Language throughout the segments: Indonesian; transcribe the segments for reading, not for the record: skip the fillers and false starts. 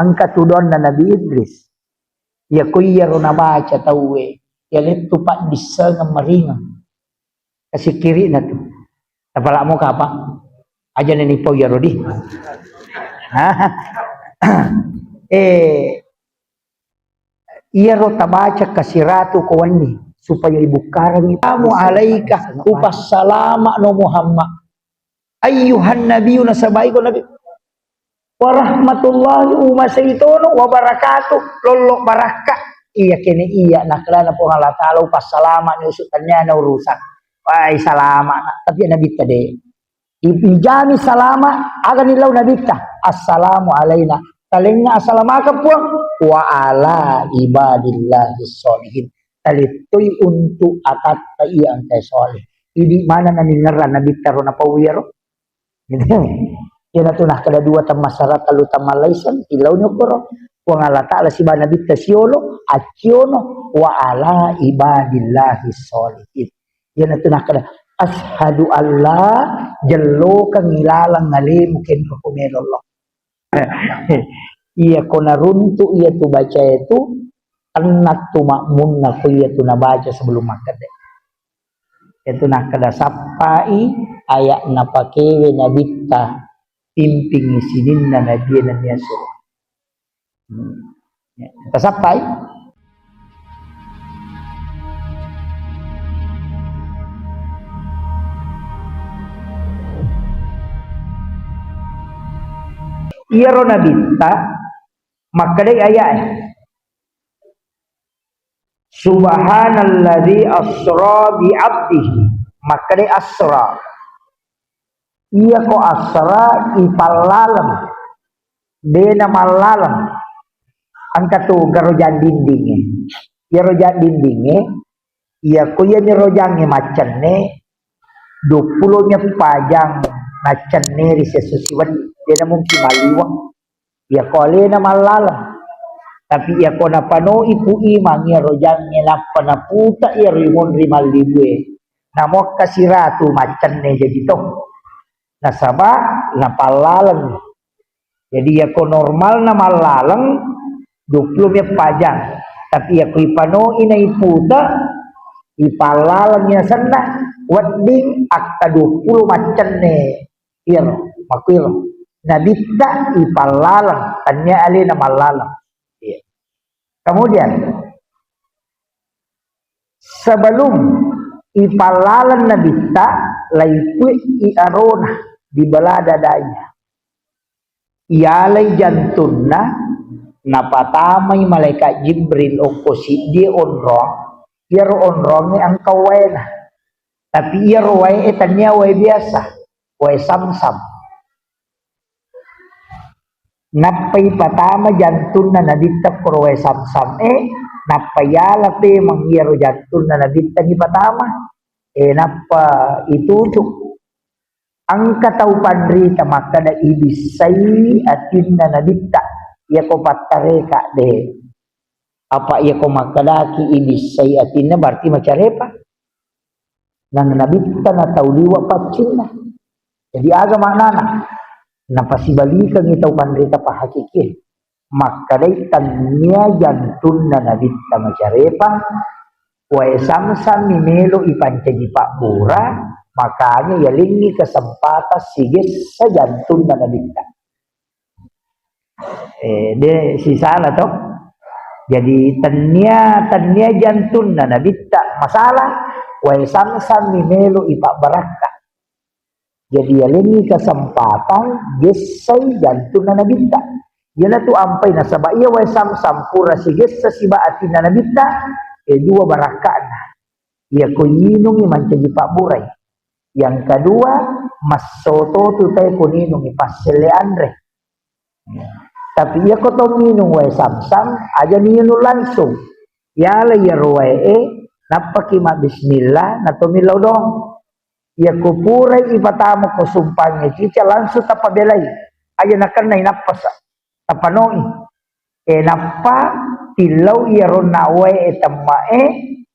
angkat tudon na Nabi Idris. Ya kuyaro na baca tawe. Ya litu pak bisa ngamaringan. Kasih kiri na tu. Tapala mo kapa? Aja na nipo ya Rodi. Iya ro tabaca kasiratu kawani supaya ibu karang itamu alaika upas salama no Muhammad ayyuhan nabiyyu nasabai ko nabi warahmatullahi umasaitono wabarakatuh lolo baraka iya kene iya naklana po Allah taala upas salama ni usutannya na urusan ay salama tapi nabi tade ipijami salama aga nilaw nabi ta assalamu alaina talingnya assalamualaikum puang wa ala ibadillahi sholihin talitoy untuk atat taiyang kay soleh idi mana na ningaran nabi taro na pawiro ina tunah kada dua tam masyarakat lu tamalaysan ilaw nyo koro puang ala taala si nabi tasiolo aciono wa ala ibadillahi sholihin ina tunah kada ashadu Allah jello kang ilalang ngalim ken ko kumelollah. Iya kona runtu iya tu baca itu anak tu makmun aku iya tu nabaca sebelum makan deh. Itu nak kada sapai ayak napakewe nabita pimping isinin na nabi na niya so. Kita sapai. Iya ro nabita makadai ayat subhanalladzi asra bi 'abdihi makadai asra iya ko asra ipalalam dena malalam angkatu garojan dindinge ya rojan dindinge iya ko ya ni rojange macane 20 nya pajang macane risesusiwan dia mungkin maliwang ya kole na malalam tapi ya kona pano ipu imang ya rojang na panaputa ya rimon rimal libwe namok kasiratu macan ne jadi to nasaba na palalang jadi ya ko normal na malalang 20 ya pajang tapi ya ko ipano ina iputa ipalalang ya sana wading akta 20 macan ne iya makuil nabita ipalalang tanya ali na malalang. Ya. Kemudian sebelum ipalalang nabita laipu iarona di balada danya. Ialay jantunna napatamay malaikat Jibril okosi di onrong iaro onrongnya ang kawena tapi iaro way etanya way biasa way samsam napay patama jantun na nabita korwe samsam napayala pe mangyaro jantun na nabita ni patama napa itutuk ang kataupan rita makada ibisay atin na nabita iya ko patareka de apa iya ko makadaki ibisay atin na berarti macarepa na nabita na tauliwa patsin na jadi aga maknana napasibalikan itaw pandrita pa hakiki makadai tanya jantun na nabita macarepa wae samsam mimelo ipanca di Pak Bura makanya yalingi kesempatan sigis sa jantun na nabita de sisala to jadi tanya jantun na nabita masalah wae samsam mimelo ipak baraka jadi yalingi kesempatan gesay jantun na nabita yan na to ampay na saba iya way samsampura sigis sa siba atin na nabita dua baraka na iya ko yinong imanca di Pak Buray yang kedua mas soto tutay kuninong ipasile andre tapi iya ko to minong way samsam aja niyo langsung yala yarwae napakima bismillah na tumilaw dong ya kupuray ipatamo ko sumpanya cica langsung tapabelay aja nakan na inapasa tapanoi napa tilaw yaron nawe etamae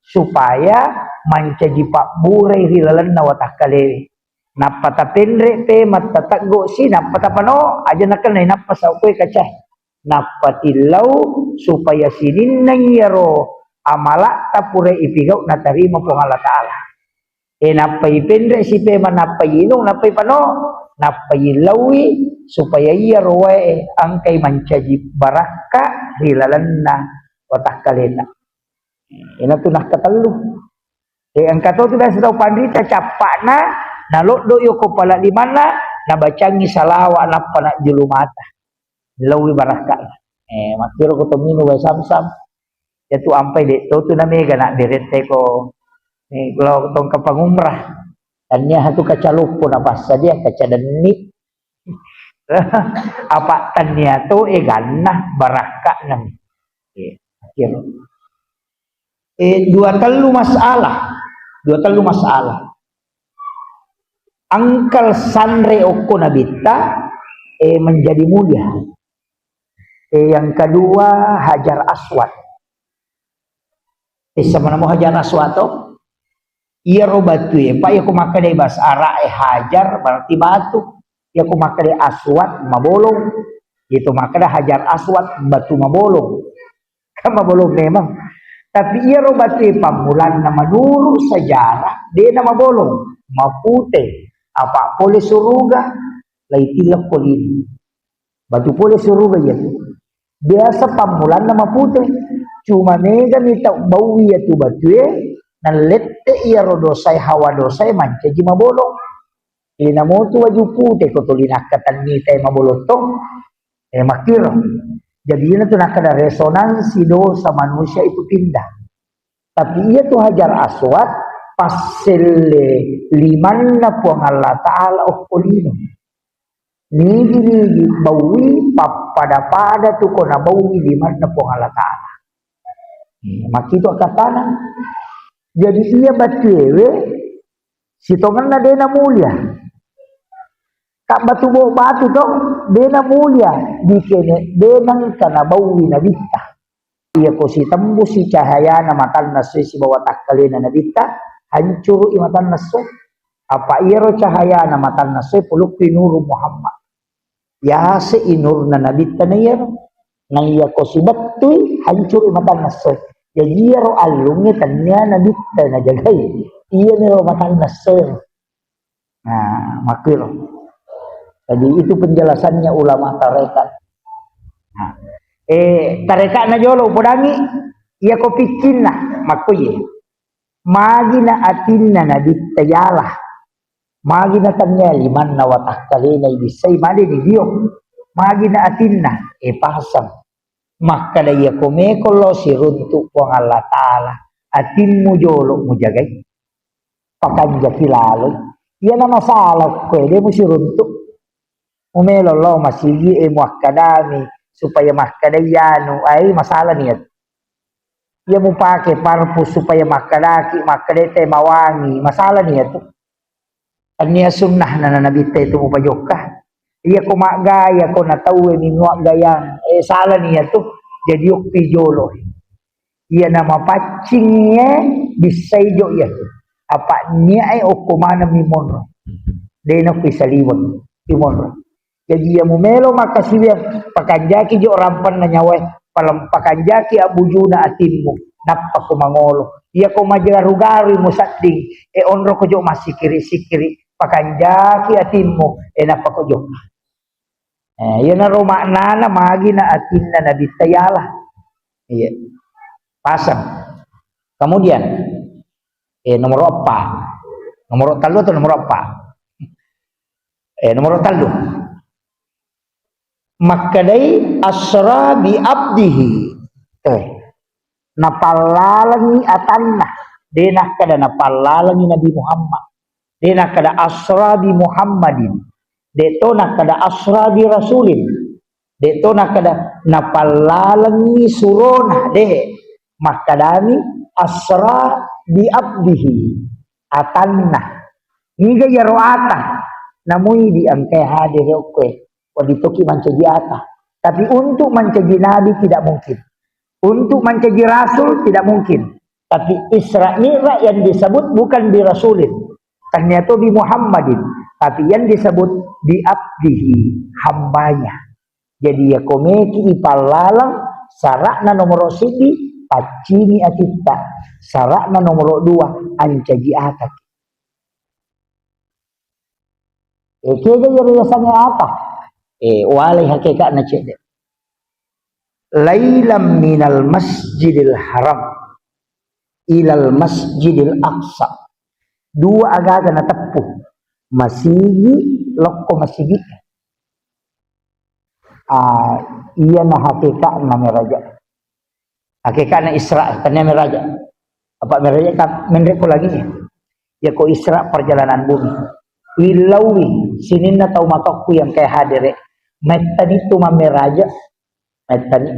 supaya manca di Pak Buray hilalan na watakalewi napatapendre pe matataggo si napatapano aja nakan na inapasa ukoy kacay napatilau supaya sinin nangyaro amala tapure ipigaw na tarima po Allah Ta'ala. Napay pendre si pema napay inong napay pano napay lawi supaya iyaro ang kay mancaji baraka hilalan na watak kalena. Ito nakatalo. Ang katoto na sa pandita capak na nalokdo yo ko pala di mana nabacangi salawa na pana julumata. Lawi baraka. Makiro ko tumino wa samsam. Yatu ampai de to na mega na direte ko kalau tong kapangumrah. Tanya hatu kacaluk po na basa dia kacadani. Apa tanya to ganah baraka nang. Makiro. Dua telu masalah. Angkal sanre oko nabita menjadi mulia. Yang kedua Hajar Aswad. Sama nama Hajar Aswad to? Iya ro batu pak ya kumakade bas ara hajar berarti batu. Ya kumakade aswad mabolong. Itu makada Hajar Aswad batu mabolong. Kan mabolong memang. Tapi iya ro batu pamulan nama dulu sejarah dia nama bolong mapute apa boleh suruga laitilak polini. Batu boleh suruga ya. Biasa pamulan nama putih cuma mega minta bau ya tu batu nalette iya rodosai hawa dosai mancaji mabolong ina motu waju putih kotolinakatan nita mabolotong makiro jadi ina tu nakada resonansi dosa manusia itu pindah tapi iya tu Hajar Aswad paselle liman na po Allah Ta'ala polino nigi bawi pada tu ko na bawi liman na po Allah Ta'ala makito katana jadi iya batuewe sitongan na dena mulia kak batu batu dong dena mulia dikene denang kana bawi na bita iya ko si tembus si cahaya na matan nasi si bawa takalina na bita hancur imatan nasi apa iya ro cahaya na matan nasi puluk pinuru Muhammad ya se inur na nabita na iya nang iya ko si batu hancur imatan nasi jadi iya ro alungnya tanya nabita na jagay iya ni ro matan nasi nah makiro jadi itu penjelasannya ulama tarekat nah, tarekat na jolo podangi iya ko pikin na makuye magi na atin na nabita yalah magi na tanya liman na watak kalina ibisay mali ni Dio magi na atin na pasang maka daya kumekolo si runtuk po ang Allah Ta'ala atin mo jolo mo jagay pakanja kilalo yan na masalah pwede mo si runtuk umelolo masigi mo akadami supaya makadayano ay masalah niya yan mo pake parpus supaya makadaki makadete mawangi masalah niya to anya sunnah na nanabita ito mo payok iya ko magaya ko natawe minwa gayang salah niya to jadi yok pijolo iya na mapachingnya bisay jo iya apa niya ay okumana mimonro deno pisaliwon mimonro jadi iya mumelo makasibiyang pakanjaki jo rampan na nyaway pakanjaki abujuna atimmo nappa ko mangolo iya ko majarugari mo satding onro ko jo masikiri-sikiri pakanjaki atimmo nappa ko jo yan na makna na magi na atin na nabitayalah. Iya. Pasang. Kemudian nomor 4. Nomor 3 atau nomor 4? Nomor 3. Makadai asra bi abdihi. Napalalangi atanna. Denah kada napalalangi Nabi Muhammad. Denah kada asra bi Muhammadin. Deto nak kada asra di rasulin deto nak kada napalalangi surona de makadami asra di abdihi atanna higa yaroata namui di angkai hadir okwe waditoki mancaji ata tapi untuk mancaji nabi tidak mungkin untuk mancaji rasul tidak mungkin tapi Isra Mi'raj yang disebut bukan di rasulin ternyata di Muhammadin tapi yang disebut di abdihi hambanya Jadi ya komeki ipalalang sarakna nomor sidi pacini atita sarakna nomor dua ancaji atak. Kaya riasannya apa? Walai hakikatnya cede. Lailam minal masjidil haram ilal masjidil aqsa. Dua agaga na tepuh. Masigi lokko masigi. Iya na hakikat na meraja. Hakikat na Isra tanya meraja. Apa meraja tak menreko lagi ya ko Isra perjalanan bumi. Wilawi sinin na tau matokku yang kayak hadir metani tu mameraja metani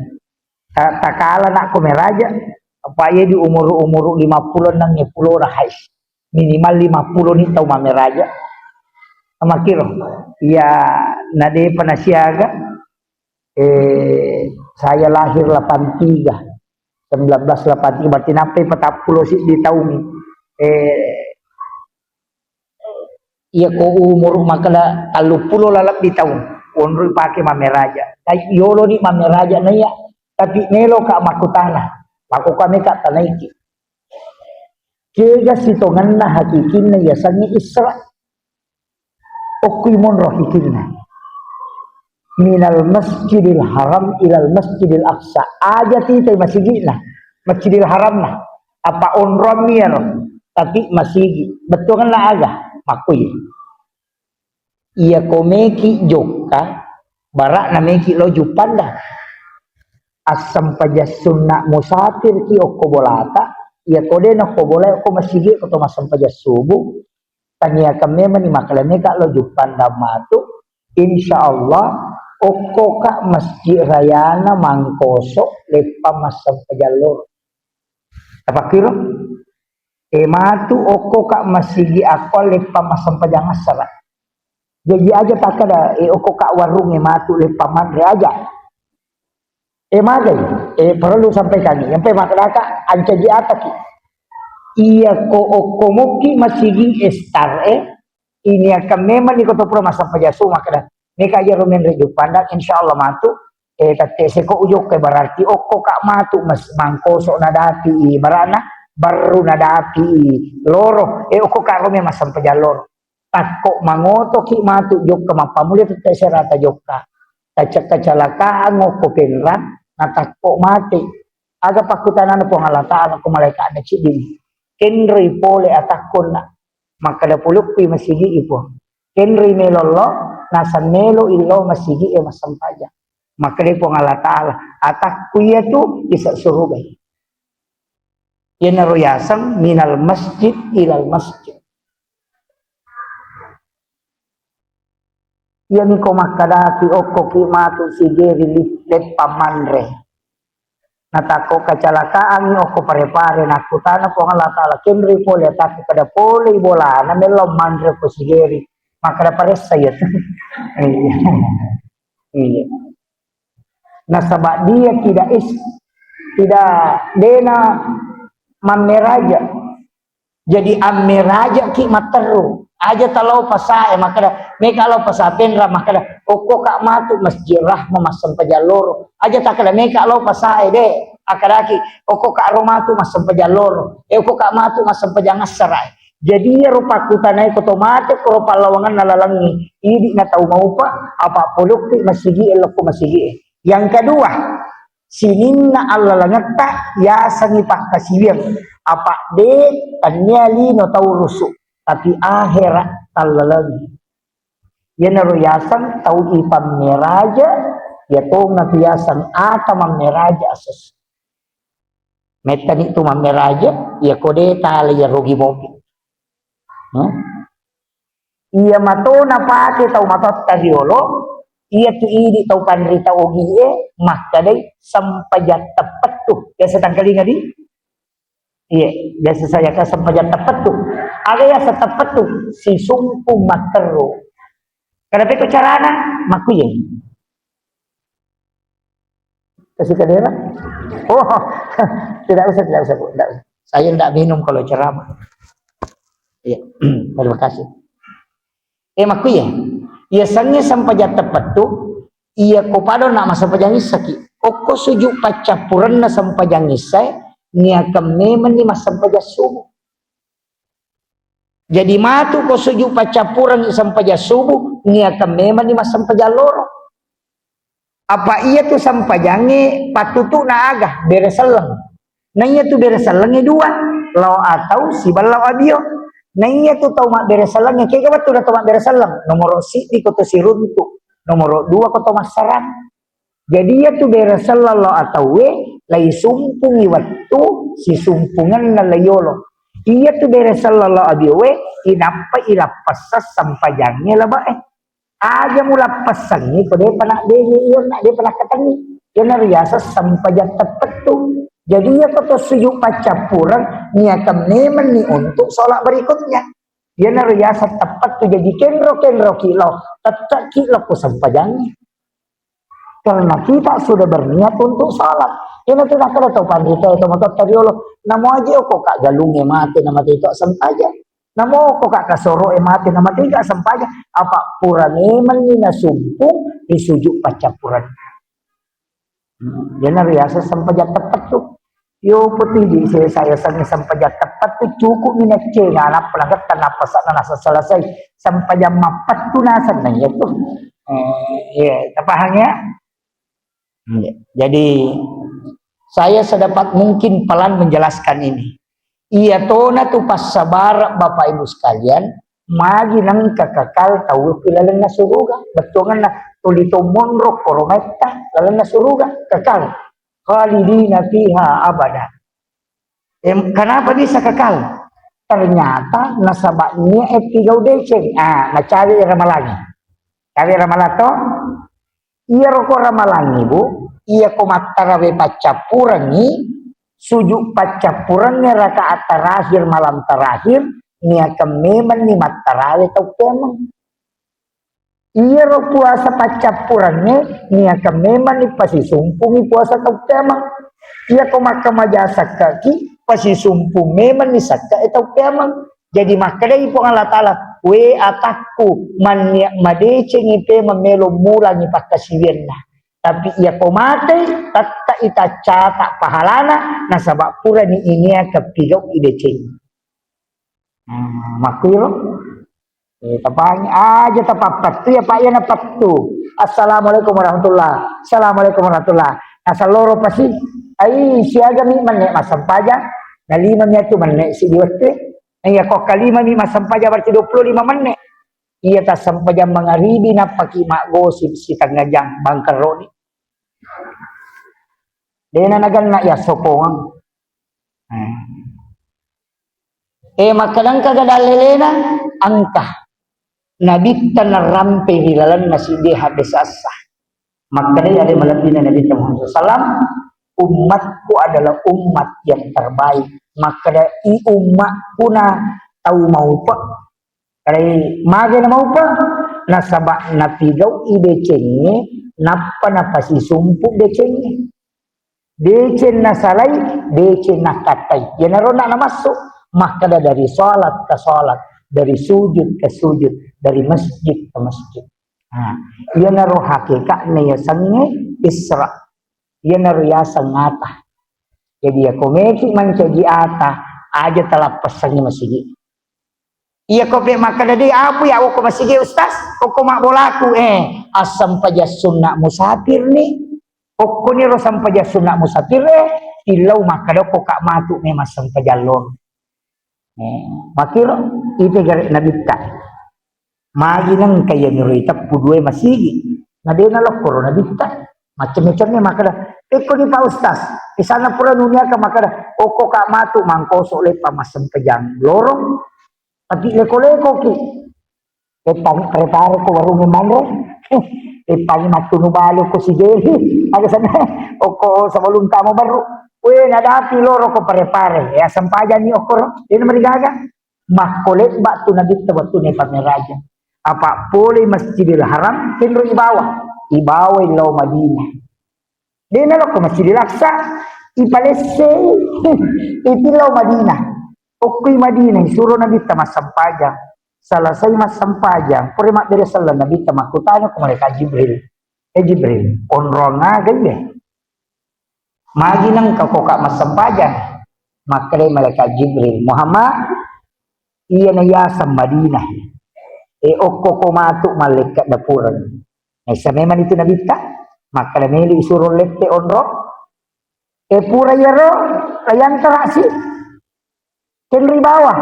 takala nak ko meraja apa ya di umur 50 nang 10 rahais minimal 50 ni tau mameraja amakiro ya nade panasiaga saya lahir 83 1983 berarti nape 40 sih di tahun iya ko umur makala 30 lalap di tahun onro pake mameraja kay yolo ni mameraja na ya tapi nelo ka makutana mako kami ka tanaiki kega sitongan na hakikin na yasangi Isra okuy mon rohikin na minal masjidil haram ilal masjidil aqsa aja titay masigi na masjidil haram na apa onro mier tapi masigi betul kan la aga makuy iya komeki joka barak na meki lo jupanda asam pajasunna musafir ki okko bolata iya kode na ko boleh okko masigi ko masam pajasubu tanya kami mani makalane ka lo jupanda matu insyaallah okko ka masjid rayana mangkoso lepa masam pajalur apa kira matu okko ka masigi akol lepa masam pajangasara. Jadi aja tak ada oko kak warung matu lepa mandre aja. Magai perlu sampaikan yang pe makalaka ancaji ataki. Iya ko oko moki masigi estar ini akan memang ni koto pro masa pajasu makada. Neka aja rumen reju pandang insyaallah matu tate seko ujok ke berarti oko kak matu mas mangkoso nadati barana baru nadati loro oko kak rumen masam pajalor. Takok mangoto ki matu jok mapamuli tete serata jokka tacak kecelakaan ngoko kenran natakok mati aga pakutanan po ngalataan ako malaikat na cidin kenri pole atakon na makada pulukpi masigi ipo kenri melolo nasan melo ilo masigi masampaja makada po ngalataan atakku itu isa surubay yan naruyasang minal masjid ilal masjid. Yani ko makadaki oko kimatu sigeri let pamanre natako kecelakaan ni oko pare-pare nakutana po Allah taala kemri pole atake kada pole bola na melo mandre ko sigeri makada pare saya iya nasabak dia tidak dena mameraja jadi ameraja ki materu aja talau pasae makada me kalau pasapen ra makada oko kak matu masjid rahma masam pajalor aja takada me kalau pasae de akadaki oko kak romatu masam pajalor oko kak matu masam pajangasara jadi rupa kutanai otomatis rupa lawangan nalalangi ini na tahu mau pa apa poluk masigi eloko masigi yang kedua sininna Allah langata ya sangi pak kasiwir apa de tanyali no tahu rusuk tapi akhirat talalagi ya naruyasan tau ipam meraja ya tong natiyasan atamam meraja asas metan itu mameraja ya kode tali ya rugi mobil iya mato napake tau matot tadiolo iya tu ini tau pandrita ogie makadai sampajat tepat tuh ya setang kali ngadi iya biasa saya kan sampajat tepat tuh ada ya setepat tuh si sumpu makero kenapa itu carana maku ya kasih kadera oh tidak usah Bu tidak usah. Saya tidak minum kalau ceramah iya terima kasih maku ya biasanya sampajat tepat tuh iya ko pado nak masampajang isaki oko suju pacapuran na sampajang isay niya kameman ni masampaja subuh. Jadi matu ko suju pacapuran sampaja subuh niya kameman ni masampaja loro. Apa iya tu sampajangi patutu na agah beresalang. Na iya tu beresalangnya dua. Lau atau si balau abio. Na iya tu tau mak beresalangnya. Kaya kabat tu dah tau mak beresalang. Nomor si di koto si runtuk. Nomor dua koto masaran. Jadi iya tu beresalang lau atau we. Lai sumpungi waktu si sumpungan na layolo. Iya tu beresalang lau abio we. Inapa ilapasas sampajangnya lah ba aja mula pesan ni pada panak dia nak dia pernah kata ni dia nariasa sampai jam tepat tu jadi ya kata sujuk pacapuran ni akan nemen ni untuk solat berikutnya dia nariasa tepat tu jadi kenro kilo tetap kilo ku sampai jangan karena kita sudah berniat untuk solat dia nanti nak kata tahu pandita itu maka tadi Allah nama aja kok kak galungnya mati nama itu sampai aja namo ko kakasoro mati nama tiga sampaya apa puraneman ni nasumpung disujuk pacapuran. Dia nariasa sampaya tepat tu. Yo putih di saya sangi sampaya tepat tu cukup ni nak ceng anak pelanggat tanah pasak nasa selesai sampaya mapat tu nasan na ya tu. Terpahamnya? Jadi saya sedapat mungkin pelan menjelaskan ini. Iya tona tu pas sabar Bapak Ibu sekalian magi nang kakakal tahu pilalang na suruga betongan na tulito monrok korometa lalang na suruga kakal khalidina fiha abada. Kenapa bisa kekal? Ternyata nasabaknya etigaw deceng nacawi ramalangi cawi ramalato iya roko ramalangi bu iya komatarawe pacapurangi sujuk pacapurannya rakaat terakhir malam terakhir nia kememan ni matarawe tau kemang iya ro puasa pacapurannya nia kememan ni pasi sumpungi puasa tau kemang iya komaka majasa kaki pasi sumpung meman ni sakka tau kemang jadi makadai po Allah Ta'ala we atakku man madece ngipe mamelo mula ni pakasiwirna tapi ia komate tatta ita catak pahalana nasabak pura ni ini kepigaw ideceng makiro tapanya aja tapapat tu ya pak ya napat tu assalamualaikum warahmatullah assalamualaikum warahmatullah asaloro pasti ai siaga mi manek masampaja na 5 tu manek si diwate iya kok kalima mi masampaja berarti 25 manek iya ta sampaja mangaribi na paki mak gosip si tanggajang bangkero ni dena nagal na ya sopong makalang kagadalelena angka nabi tanarampe hilalan nasi deha besasa makanya ada malapina Nabi Muhammad SAW umatku adalah umat yang terbaik maka i umatku na tahu mau pa kaya maga na mau pa nasabak napigaw idecenge napa napasi sumpuk decenge decen na salay decen na katay yan na ron na masuk maka dari salat ke salat dari sujud ke sujud dari masjid ke masjid yan na ro hakikat na yasange isra yan na ro yasang ata jadi ako meki man jadi ata aja telah pasangnya masigi iya ko pe makadadi apu ya ako masigi ustaz ko mak bolaku asam paja sunna musafir ni ko ni ro sampaja sunna musafir tilaw makado ko kak matu me masam pajalon makiro ite gare nabita magi nang kaya ni roita pudue masigi nadena lo corona nabita macam-macam ni makada ko ni pa ustaz isana pura dunia ka makada ko kak matu mangkoso le pa masam pajang lorong tapi leko-leko ki pang prepare ko warung manro pang matunu balo ko si Jerry aga sana oko sa volunta mo baru we nadati loro ko prepare ya sampajan ni okor ini marigaga makolet ba tu nabit batu ni pameraja apa pole Masjidil Haram kinro ibawa ilaw Madinah dina lo ko Masjidil Aqsa ipalese itilaw Madinah okoy Madinah suro nabit masampajan selesai masampajan puri mak dari salam nabit makutanya ko malaikat Jibril Jibril onronga gede magi nang kakoka masampajan makre malaikat Jibril Muhammad iya na yasam Madinah okko ko matuk malaikat dapuran sa memang itu nabi ka maka meli suruh lette onro pura yaro layan terasi kenri bawah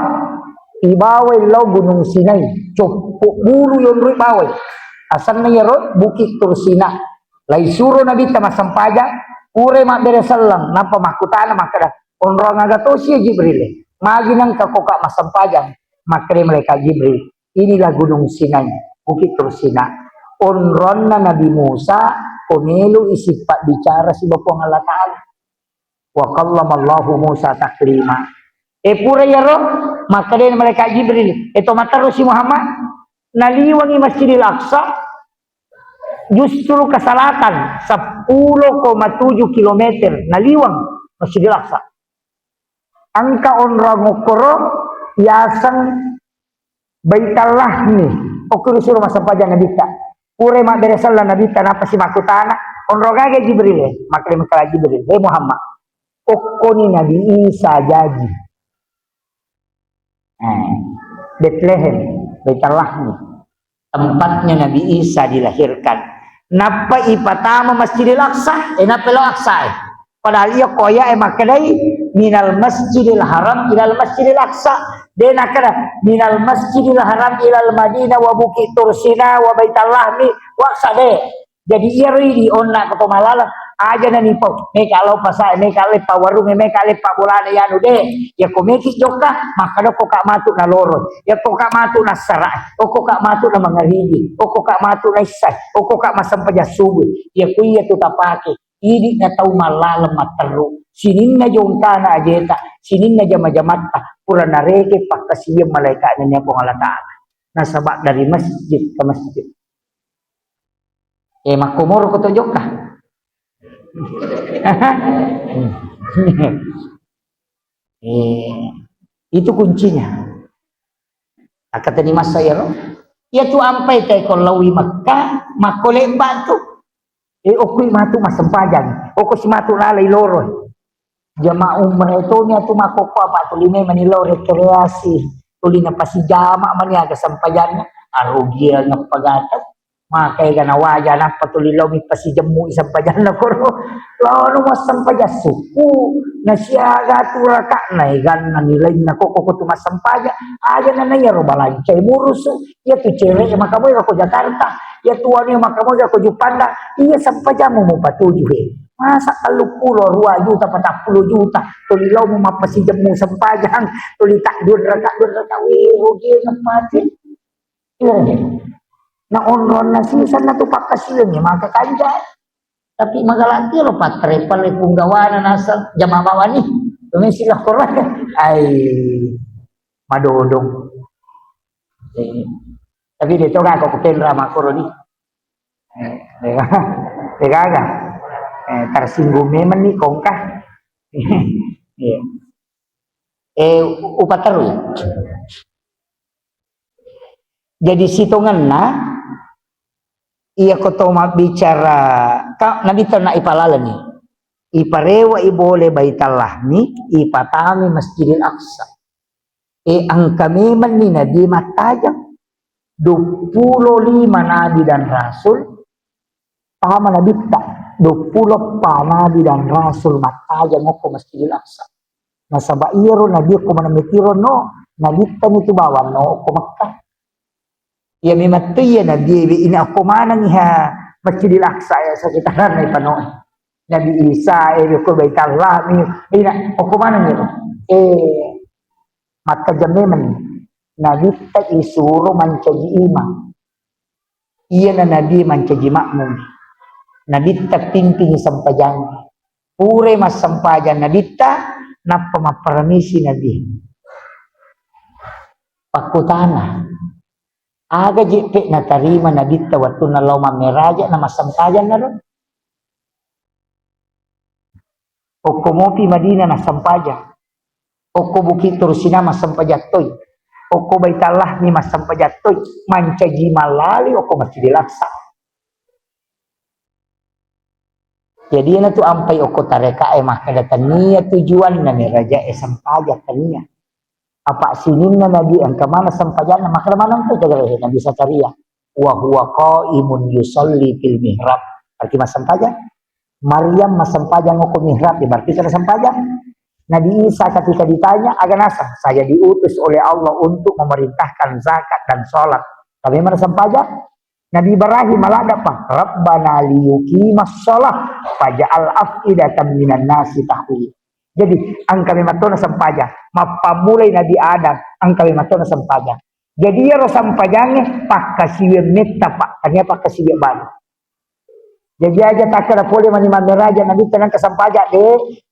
ibawai law gunung Sinai copok bulu yon ri bawai asan na yaro bukit Tursina lai suruh nabi ta masampaja ure mak beresalang napa makutana makada onro ngagatosi Jibril magi nang kakoka masampaja makre malaikat Jibril inilah gunung Sinai bukit Tursina onron na Nabi Musa pemilu isi pak bicara si Bapa Allah Ta'ala wa kallamallahu Musa taklima pura yaro maka din malaikat Jibril ito mataro si Muhammad naliwangi Masjidil Aqsa justru ke selatan 10,7 kilometer naliwang Masjidil Aqsa angka onra ngokoro yasan Baitallah nih okur suruh masampajan Nabi ta pure mak beresal Nabi ta napa si makutana onro gage Jibril maka makala Jibril Muhammad okko ni Nabi Isa jadi Bethlehem Baitallah nih tempatnya Nabi Isa dilahirkan napa ipatama Masjidil Aqsa napa lo Aqsa padahal iya koya makadai minal Masjidil Haram ilal Masjidil Aqsa dena kada minal Masjidil Haram ilal Madinah wa bukit Tursina wa Baitallah mi wa sade jadi iri di onna ke pemalala aja na nipo me kalau pasai me kale pawarung me kale pabulana ya nu de ya komeki joka maka do kok matu na loro ya kok matu na sara kok matu na mangaridi kok matu na isai kok masampaja subuh ya kuya tu tapake idi na tau malalam mataru sinin na jongkana ajeta sinin na jama-jamata pura nareke pakasiyam malaikatnya niya po Allah Ta'ala nasabak dari masjid ke masjid makumur ko to joka itu kuncinya kata ni mas saya ya tu ampai tay ko lawi Makkah makole batu okui matu masampajan oko si matu lalay loro jama umrah itu niya tu makoko apa tulime manilo rekreasi tuli na pasijama man niya kasampajan arugil na pagatat makay ganawaja na patulilaw mi pasijamu isampajan na koro lalo masampajan suku na siya gatura ka na igan na nilay na koko tumasampajan aja na nayaro balancay muruso ya tu cere makamoy ako Jakarta ya tuan yang makamoy ako Jupanda iya sampajan mo patujuhin masa kalau 10 juta 40 juta tulilaw mo mapasijamu sampajan tuli tak dun raka rugi na pati na onron na sisan na tu pakasiyan niya maka kanja tapi magalaki lo patrepal punggawana nasa jamabawa ni tumin sila koran ay madodong tapi dito nga ako kukenra makuro ni teka tersinggung memang nih kongka upataru ya jadi situngan na iya ko to bicara ka nabi to na ipalala ni iparewa ibole Baitallah ni ipatami Masjidil Aqsa ang kami man ni nabi matajang 25 nabi dan rasul pahama nabi ta 20 pa nabi dan rasul matajang mo ko Masjidil Aqsa nasabairo nabi ko manamitiro no nabi ta ni tubawan no ko Makkah ya memang tu ya Nabi ini aku mana nih Masjidil Aqsa ya sekitaran nih panoy Nabi Isa ko Baitallah ini aku mana nih mata jameman Nabi tak isuruh mancaji imam iya na Nabi mancaji makmum Nabi tak pimpin sampajan pure mas sampajan Nabi tak napa maparamisi Nabi pakutana aga jipe na tarima na dita waktu na law mameraja na masampajan na ron o kumopi Madina na sampajan o bukit Tursina masampajatoy o Baitallah ni masampajatoy mancaji malali o Masjidil Aqsa Jadi na tu ampai oko tareka mah kada tania tujuan na ni raja sampaja tania. Apa sinin na nabi ang kamana sampajan na maka mana tu jaga na bisa cariya. Wa huwa qaimun yusalli fil mihrab. Arti mas sampajan. Maryam mas sampajan oko mihrab berarti kada sampajan. Nabi Isa ketika ditanya agan asa saya diutus oleh Allah untuk memerintahkan zakat dan sholat. Kami mana sampajan? Nabi Ibrahim malah dapat Rabbana liyuqimas shalah faj'al af'idatan minan nasi tahwi. Jadi ang kami matona sampaja mapamulay Nabi Adam ang kami matona sampaja. Jadi ya ro sampajange pakasiwe metta pak kanya pakasiwe ban. Jadi aja tak kena boleh maniman raja Nabi tenang ke sampaja de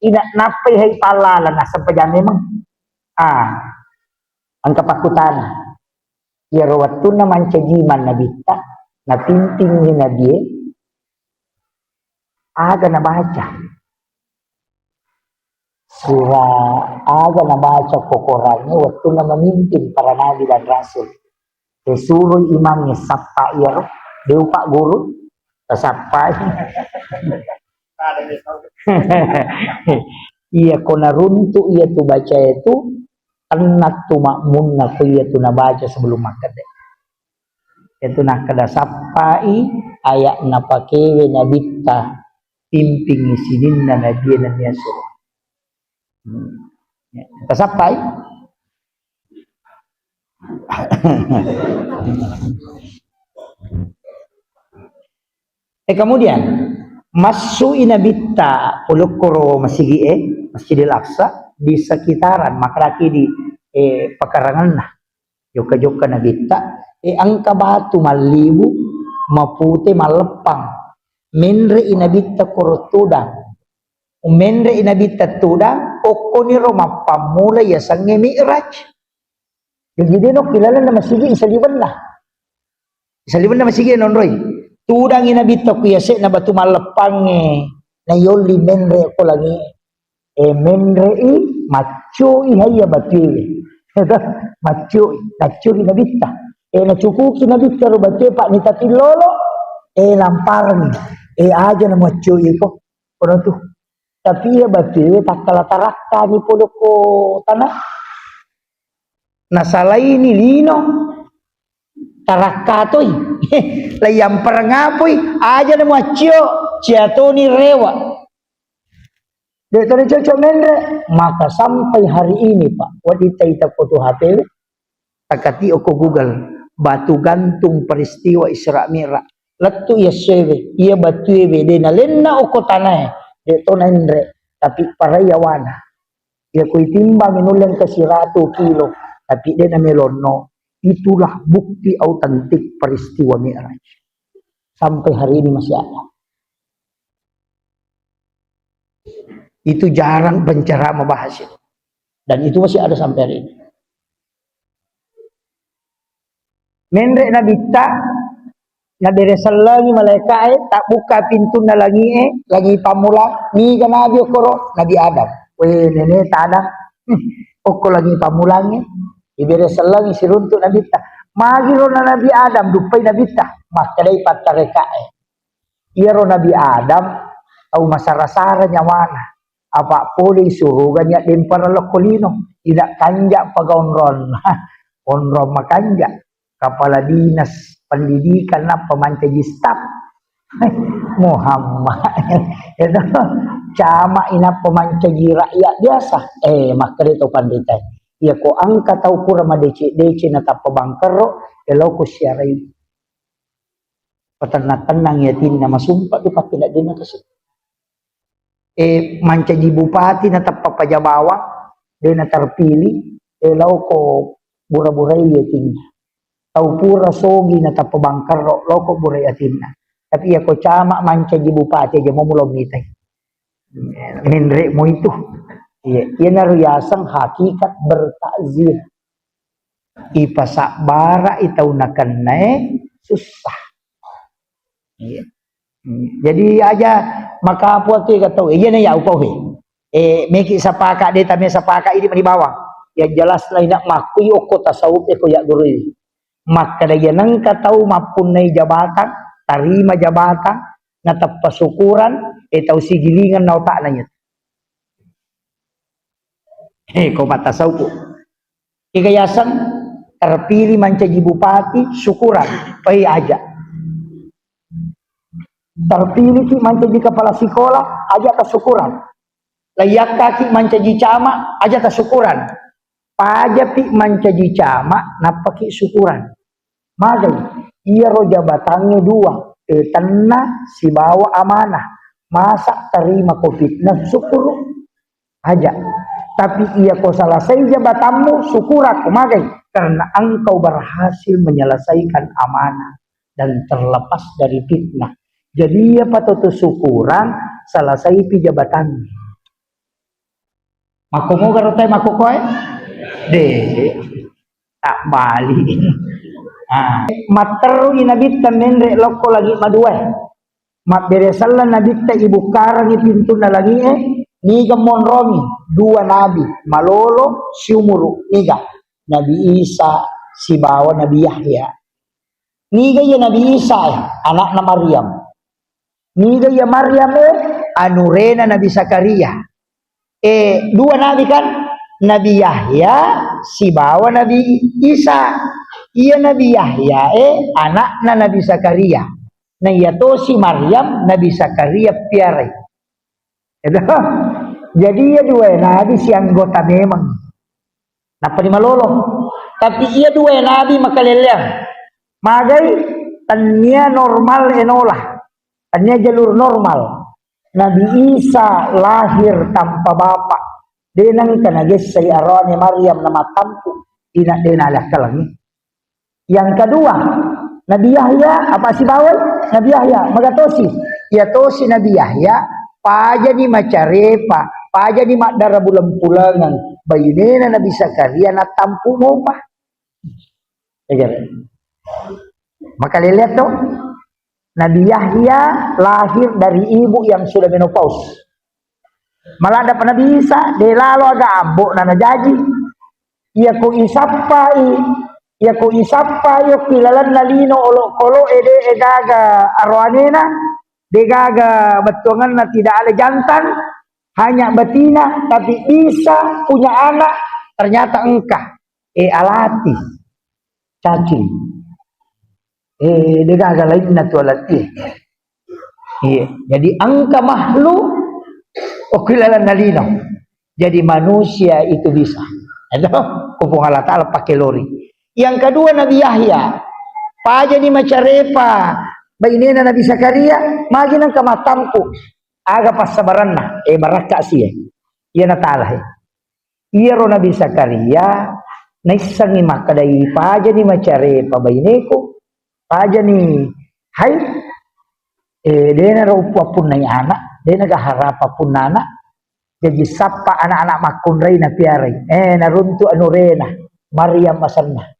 ina napai hai palala na sampaja memang ang kapakutana. Ya ro watuna mancajiman Nabi ta na pinting ni Nabi aga na baca surah aga na baca kokorannya waktu na memimpin para nabi dan rasul kesuruh imamnya sapa ya deu pak guru sapa iya kona runtu iya tu baca itu anak tu makmun na ku iya tu na baca sebelum makan deh itu nak kada sapai ayak na pakewe na bitta pimping sinin na nabi na niaso. Kita sapai. Kemudian masuk ina bitta pulukuro masigi Masjidil Aqsa di sekitaran makraki di pekarangan nah joka-joka na bitta angka batu malibu mapute malepang menre inabitta kurutudang menre inabitta tudang oko ni roma pamula ya sange mi'raj jadi no kilala na masigi isaliban na masigi nonroy tudang inabitta ku yase na batu malepang na yoli menre ko lagi menre macho ihaya batu macho inabitta nacukuki na bittaro bace pak ni tapi lolo lamparni aja na macho iko kono tu tapi ya bace tak kala tarakka ni poloko tanah nasalai ni lino tarakka toy layam perangapoi aja na macho ciato ni rewa dito ni cocok mendre maka sampai hari ini pak wadita ita foto HP takati oko Google batu gantung peristiwa Isra Mi'raj latu ya sewe ia batu de na lenna oko tanah de tonendre tapi para yawana ia kui timbang inulang ke 100 kilo tapi de na melono itulah bukti autentik peristiwa Mi'raj sampai hari ini masih ada itu jarang pencerah membahas itu dan itu masih ada sampai hari ini. Menrek na bitta na beresal lagi malaikat tak buka pintu na lagi pamula ni ka nabi okoro nabi Adam nene tada oko lagi pamulangi iberesal lagi siruntuk na bitta magiro na nabi Adam dupay na bitta makadai patareka iya ro nabi Adam au masara-sara nyawana apa poli surugan ya din para lokolino tidak kanjak pagaunron onron makanjak Kepala Dinas Pendidikan pemancaji staf Muhammad itu cama ina pemancaji rakyat biasa maka itu pandita ya ko angka tau pura ma DC na tapa bangkero elo ko siarai tenang ya tinna masumpa tu papi nak dina kasi mancaji bupati na tapa pajabawa dia na terpilih elo ko bura-burai ya tinna tau pura sogi na tapabangkar loko buray atinna tapi ako cama manca di bupati aja mau mulong nitay minre mo itu iya naruyasang hakikat bertakzir ipasakbara itaw nakanay susah iya jadi aja maka puati kataw iya na yaw ko meki sapaka de tami sapaka ini manibawang ya jelas lain nak makuy ko tasawuf ko ya guru maka dayanang katau mapunay jabatan tarima jabatan natapasukuran tahu si gilingan na otak na yun. Kau mata sauku. Ikayasan terpilih menjadi bupati, syukuran, aja. Terpilih ki menjadi kepala sekolah, aja syukuran. Layak kaki menjadi camat, aja syukuran. Pajapi menjadi camat, napaki syukuran. Magai, ia ro jabatannya dua, tanah si bawa amanah, masa terima covid, nah syukur aja. Tapi ia kau selesai jabatanmu, syukur aku magai, karena engkau berhasil menyelesaikan amanah dan terlepas dari fitnah. Jadi ia patut syukuran selesai jabatannya. Makumu garotai makukoy, deh tak balik. Materu inabita menre loko lagi madue. Mat beresalan nabita ibu karang pintu na lagi niga monromi dua nabi malolo siumuru niga Nabi Isa si bawa Nabi Yahya. Niga ya Nabi Isa anak na Maryam. Niga ya Maryam anurena Nabi Zakaria. Dua nabi kan Nabi Yahya si bawa Nabi Isa. Iya Nabi Yahya anak na Nabi Zakaria. Nah iya to si Maryam Nabi Zakaria piare. Jadi iya dua nabi si anggota memang. Napa di malolo? Tapi iya dua nabi makaleleang. Magai tanya normal enolah. Tanya jalur normal. Nabi Isa lahir tanpa bapak. Denang kanages say arone Maryam nama tampu. Ina denalah kalangi. Yang kedua, Nabi Yahya apa si bawal? Nabi Yahya magatosi. Ya tosi Nabi Yahya paja di macarepa, paja di makdara bulan pulangan. Bayunena Nabi Zakaria na tampu mo pa. Maka lihat tuh Nabi Yahya lahir dari ibu yang sudah menopause. Malah ada Nabi Isa, de lalu agak ambok na najaji. Ia ko isapai ya ko isappa yo kilalan nalino olo kolo ede egaga arwanena degaga betongan na tidak ada jantan hanya betina tapi bisa punya anak ternyata engkah alati cacing degaga lain na tualati jadi angka makhluk kilalan nalino jadi manusia itu bisa itu kupung Allah Ta'ala pakai lori. Yang kedua Nabi Yahya paja di macarepa bainena Nabi Zakaria magi nang kamatamku aga pasabaranna baraka siya iya na ta'ala iya ro Nabi Zakaria naisangi makadai paja di macarepa baineko paja ni hai dena ro upapun nai anak dena gaharapa pun anak jadi sapa anak-anak makun reina piare naruntu anu rena Maryam masanna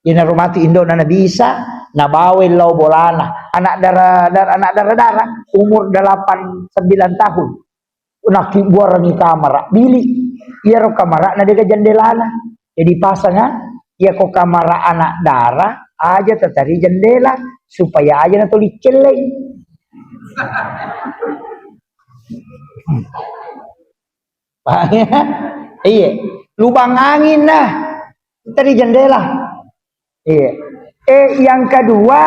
ina rumati indo na Nabi Isa na bawel law bolana anak darah umur 8-9 tahun unaki buar ni kamera bili iya ro kamera na dega jendelana jadi pasanga iya ko kamera anak darah aja tetari jendela supaya aja na tuli celeng iya lubang angin nah tadi jendela. Iya. Yang kedua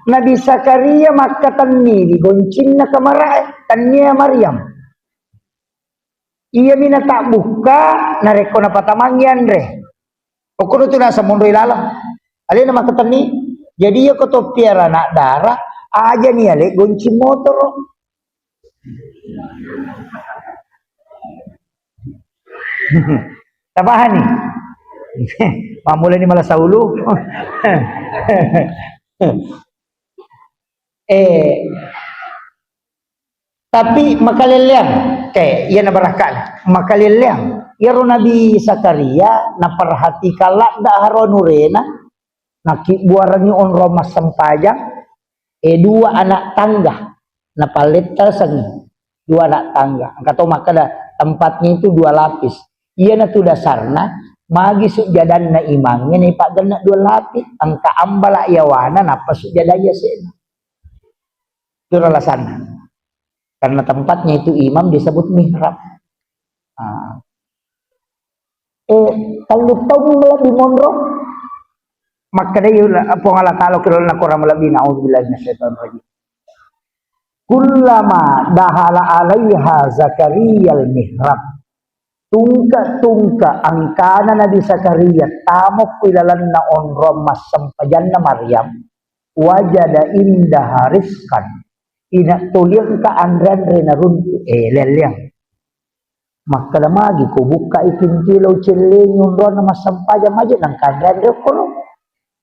Nabi Zakaria maka tanni digoncin na kamara tanya Maryam. Iya mina tak buka nareko na patamangyan re. Okuno tu nasa mundo ilalam. Alin na maka tanni. Jadi ya koto piara nak darah aja nih ale goncin motor. Tabahan nih. Mamula ni malah saulu. Tapi makaleleang kayak ia na barakal makaleleang iro Nabi Zakaria na perhati kalak da haronurena naki buarani on romas sampajang dua anak tangga na paleta sang dua anak tangga angkato makada tempatnya itu 2 lapis ia na tu dasarna magi sujadan na imangnya ni pak gana 2 lapis angka ambala yawana napa sujadanya sena itu alasan Karena tempatnya itu imam disebut mihrab. Kalau tahu lebih mondro, maka dia apa Allah Taala kalau nak orang lebih naudzubillah minasyaitonir rajim. Kullama dahala alaiha Zakaria al-mihrab. Tungka angkana Nabi Zakaria tamok ilalan na onrom masampajan na Maryam. Wajada indah rizkan. Ina tuliang ka andran renarun lelyang. Maka damagi ko buka ipintilaw chiling yung ron na masampajan maja ng kandran rekono.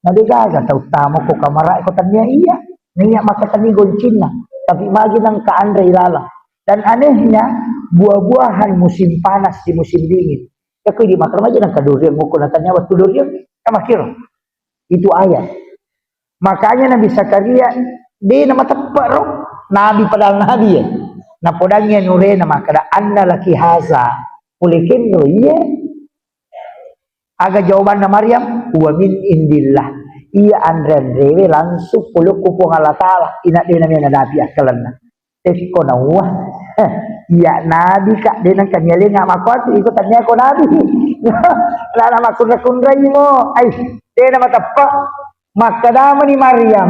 Nadigaga taw tamo ko kamara ko tanya iya. Niya makatanigon Cina. Tapi magi ng kaandra ilalang. Dan anehnya, buah-buahan musim panas di musim dingin. Ya kau dimakan aja ng kadurian. Mukul natanya waktu durian, kamakir. Itu ayat. Makanya Nabi Zakaria, dia nama tepat roh. Nabi padahal Nabi ya. Na podangnya nure nama kada anda laki haza. Ulikin lo iya. Aga jawaban na Maryam, wa min indillah. Iya andren rewe langsung puluk kupung Allah Ta'ala. Ina dia namanya Nabi akalan na. Teko na wah. Ya Nabi kak dia nang kanyali nga makwat ikut tanya ko Nabi. La nama kunra mo. Ay, dia nama tepat. Maka nama ni Maryam.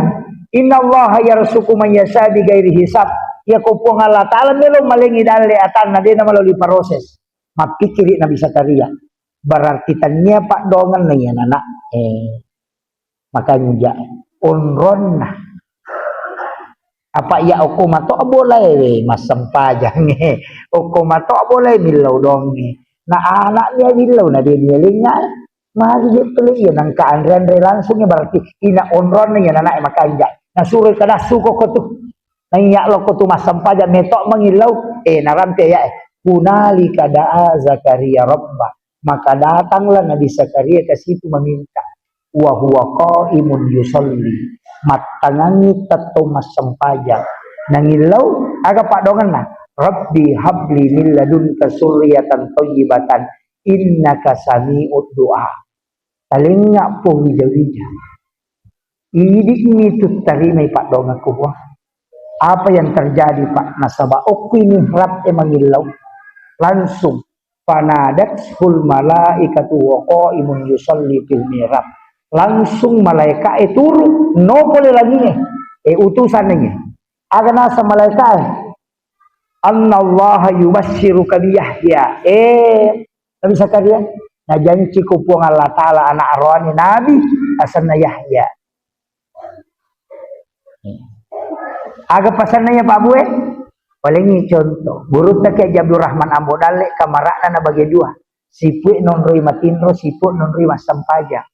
Inna Allah yarsuku man yasha bi ghairi hisab. Ya kupung Allah Ta'ala melo malingi dali atan na dia nama loli proses. Mapikiri Nabi Zakaria. Berarti tanya pak dongan na yan anak. Makanya onron na. Apa ya okumato boleh masampajang okumato boleh milau dong na anak niya milau na dia niya mari tuloy yan ang kaandran langsung berarti ina onron na yan anak makanja nasuroy kada suko ko to nanya lo ko to masampajang metok mangilaw narampe ya kunali kada Zakaria rabba maka datanglah Nabi Zakaria ke situ meminta wa huwa qaimun yusalli matangangi tato masampajang nangilaw aga padongan na Rabbi habli min ladunka surriyatan thayyibatan innaka sami'ud du'a talinga po wija-wija idi ini tutari pak dongan ko apa yang terjadi pak nasaba okwi mihrab mangilaw langsung panadat hul malaikatu wa qaimun yusalli fil mihrab langsung malaikat turun no boleh lagi utusannya aga nasa malaikat annallaha yubasshiruka bi Yahya Nabi Zakaria na janji ko po Allah Ta'ala anak arwani Nabi asan na Yahya aga pasan na Pak Bue palingi contoh burut na kaya Abdul Rahman Ambo dalik kamarakna na bagi dua sipuk non rui matinro sipuk non rui masampaja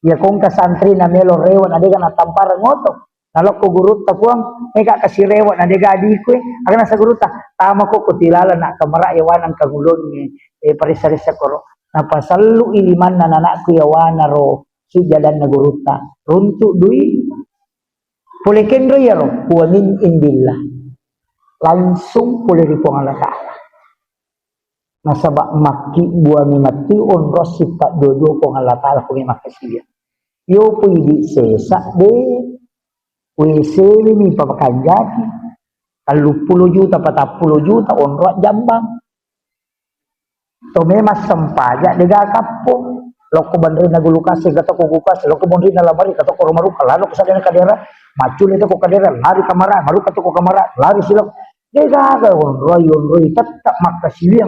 ya kung kasantri na melo rewan adega na tampar ngoto nalok ko gurut ta puang meka kasi rewan adega di ko aga sa gurut tama ko kutilala na kamara yawan ang kagulon ni parisarisa ko napasallu iliman na nanak ko yawana ro sujadan na guruta runtu dui pulikin ro yaro huwa min indillah langsung puli ripong Allah Ta'ala nasaba maki buah mimati on rosip pak dodo kong Allah Ta'ala kong makasih yo pwede sesa de WC ini papakan jaki 30 juta 40 juta onro jambang to memas sempaja de kapung loko bandre na gulukas gato ko gukas loko bandre na lamari gato ko rumaru kalalo ko sa kadera macul itu ko kadera lari kamara maru gato ko kamara lari silok de gaga onro tetap makasih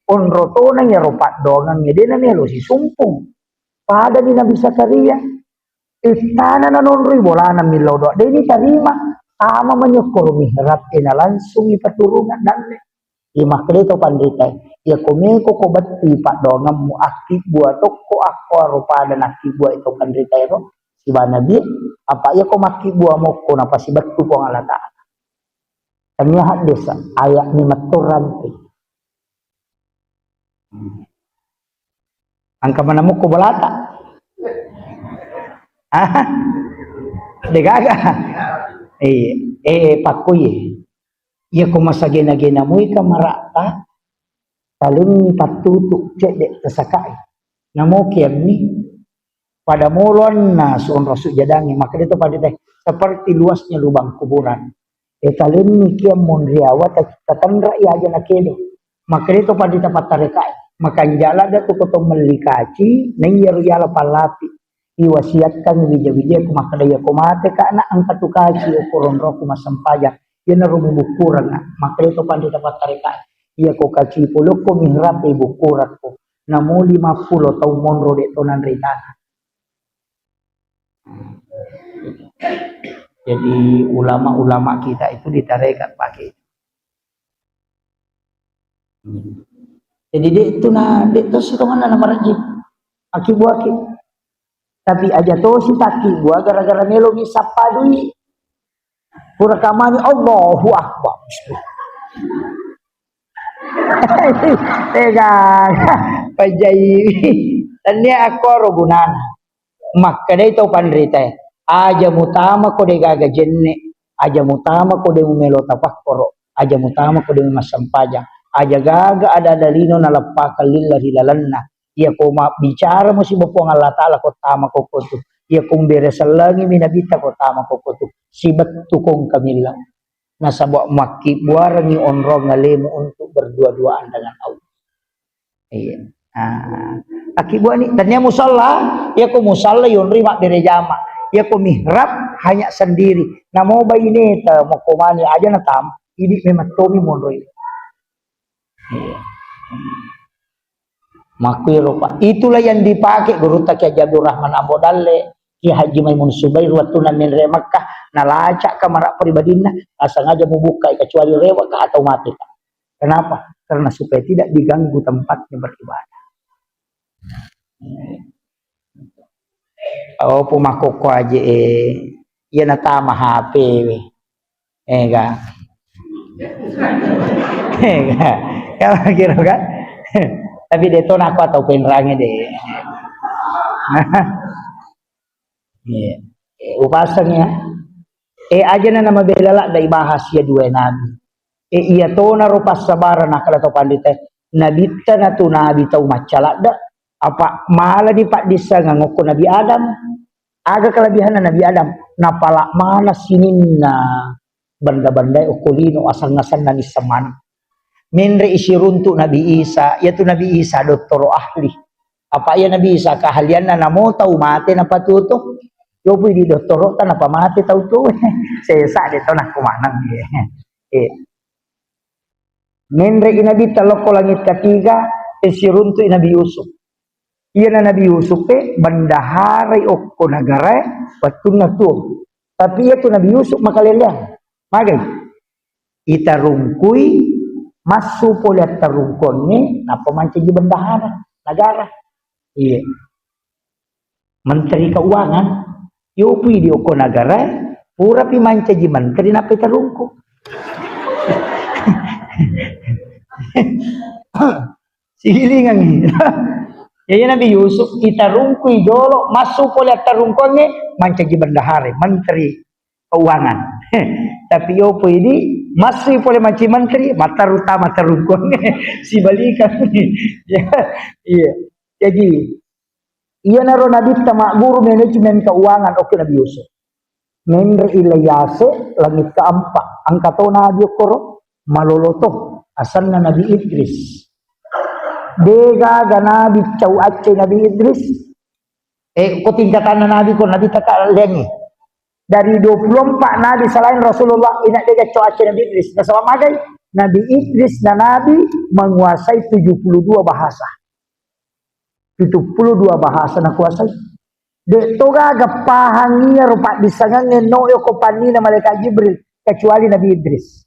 onro to nang ya ropat dongan de na melo si sumpung pada di Nabi Zakaria istana na nonroy bola na milaw do de ni tarima sama menyukur mihrab ina langsung ipaturungan danle imah kreto pandita ya kumeko ko batti pak dongam mu aktif buat toko ako rupa dan aktif buat itu pandita ero si banabi apa ya ko makki buat mo ko napa si battu po Allah Ta'ala kanya hadis ayat ni maturan angka mana mo ko balata degaga pakuye ya kumasagina-gina mo kamarata taling patutuk cek dek tesakai namo kiam ni pada mulon na suon rasul jadangi maka itu pada teh seperti luasnya lubang kuburan Kalian ni kia monriawa tatandra ya aja nakelo. Maka itu pada dapat tarekai. Maka jala ada tu koto melikaci nang yaru yala palapi. Iwasiatkan wija-wija maka daya kumate ka anak angkat tu kaci ukuran roh kumasampaja. Yan na rumubukuran na. Maka itu pada dapat tarekai. Iya ko kaci pulo ko mihrab bukuran ko. Namu 50 tahun monro de tonan ritana. Jadi ulama-ulama kita itu ditarekat pakai. Jadi dia itu terus itu mana nama rajib. Aki buaki. Tapi aja tuh si taki gua gara-gara melo misap padui. Pura kamani Allahu Akbar. Tega pajai. Dan dia aku rogunana. Maka dia itu pandrita. Aja mutama ko de gaga jenne, aja mutama ko de melo tapakkoro, aja mutama ko de masampaja, aja gaga ada dalino na lapaka lillahi lalanna. Ia ko bicara mo si Bapong Allah Ta'ala ko tama ko kotu. Ia kong beresalangi minabita ko tama ko kotu. Sibat tukong kamila. Nasa maki buarangi onro ngalemu untuk berdua-duaan dengan Allah. Iya. Akibat ni, tanya musalla, ia ko musalla yon rima derejama. Ya ko mihrab hanya sendiri. Na mau bayi neta mau komani aja na tam. Ini memang tomi mondoi. Makiro pak. Itulah yang dipakai guru tak Jabir Rahman Abodalle, Ki Haji Maimun Subair waktu namin re Makkah nalacak kamar pribadina asal aja membuka kecuali rewak atau mati. Kenapa? Karena supaya tidak diganggu tempatnya beribadah. Oh pumakoko aja iya natama HP ga kalau kira kan tapi deton aku atau penerangnya deh upasangnya aja na nama belala dari bahas ya dua nabi iya to na rupas sabaran nakala to pandita nabita na tu nabi tau macala da apa malah di pak disa ngangoko Nabi Adam aga kelebihan Nabi Adam napala mana sininna benda-benda ukulino asal ngasan nani seman minre isi runtuk Nabi Isa yaitu Nabi Isa doktor ahli apa ya Nabi Isa keahlian na namo tahu mati napa tutup yo pui di doktor tan apa mati tahu tuh sesa de tanah kumanang minre Nabi taloko langit ketiga isi runtuk Nabi Yusuf. Iya na Nabi Yusuf bandaharay okko nagara watun na tu. Tapi itu Nabi Yusuf makaleliang. Magay. Itarungkuy masupo lihat tarungkon ni na pemancing di bendahara negara. Iya. Menteri Keuangan yopi di okko negara pura pimanca di menteri na pitarungko. Sihilingan ni. Ya Nabi Yusuf kita rungkui jolo masuk oleh terungkonnya mancagi bendahare menteri keuangan. Tapi yopo ini masih boleh manci menteri mata utama terungkon si balikan. Ya, iya. Jadi iya naro Nabi tama guru manajemen keuangan oke Nabi Yusuf. Memberi ilayase langit keempat angkato Nabi koro maloloto asalnya Nabi Idris. Dega Nabi cau aceh Nabi Idris ko tingkatan Nabi ko Nabi taka lengi dari 24 Nabi selain Rasulullah ina dega cau aceh Nabi Idris nasaba magai Nabi Idris dan Nabi menguasai 72 bahasa 72 bahasa na kuasai de toga gapahangia rupa disangange no yo ko panina malaikat Jibril kecuali Nabi Idris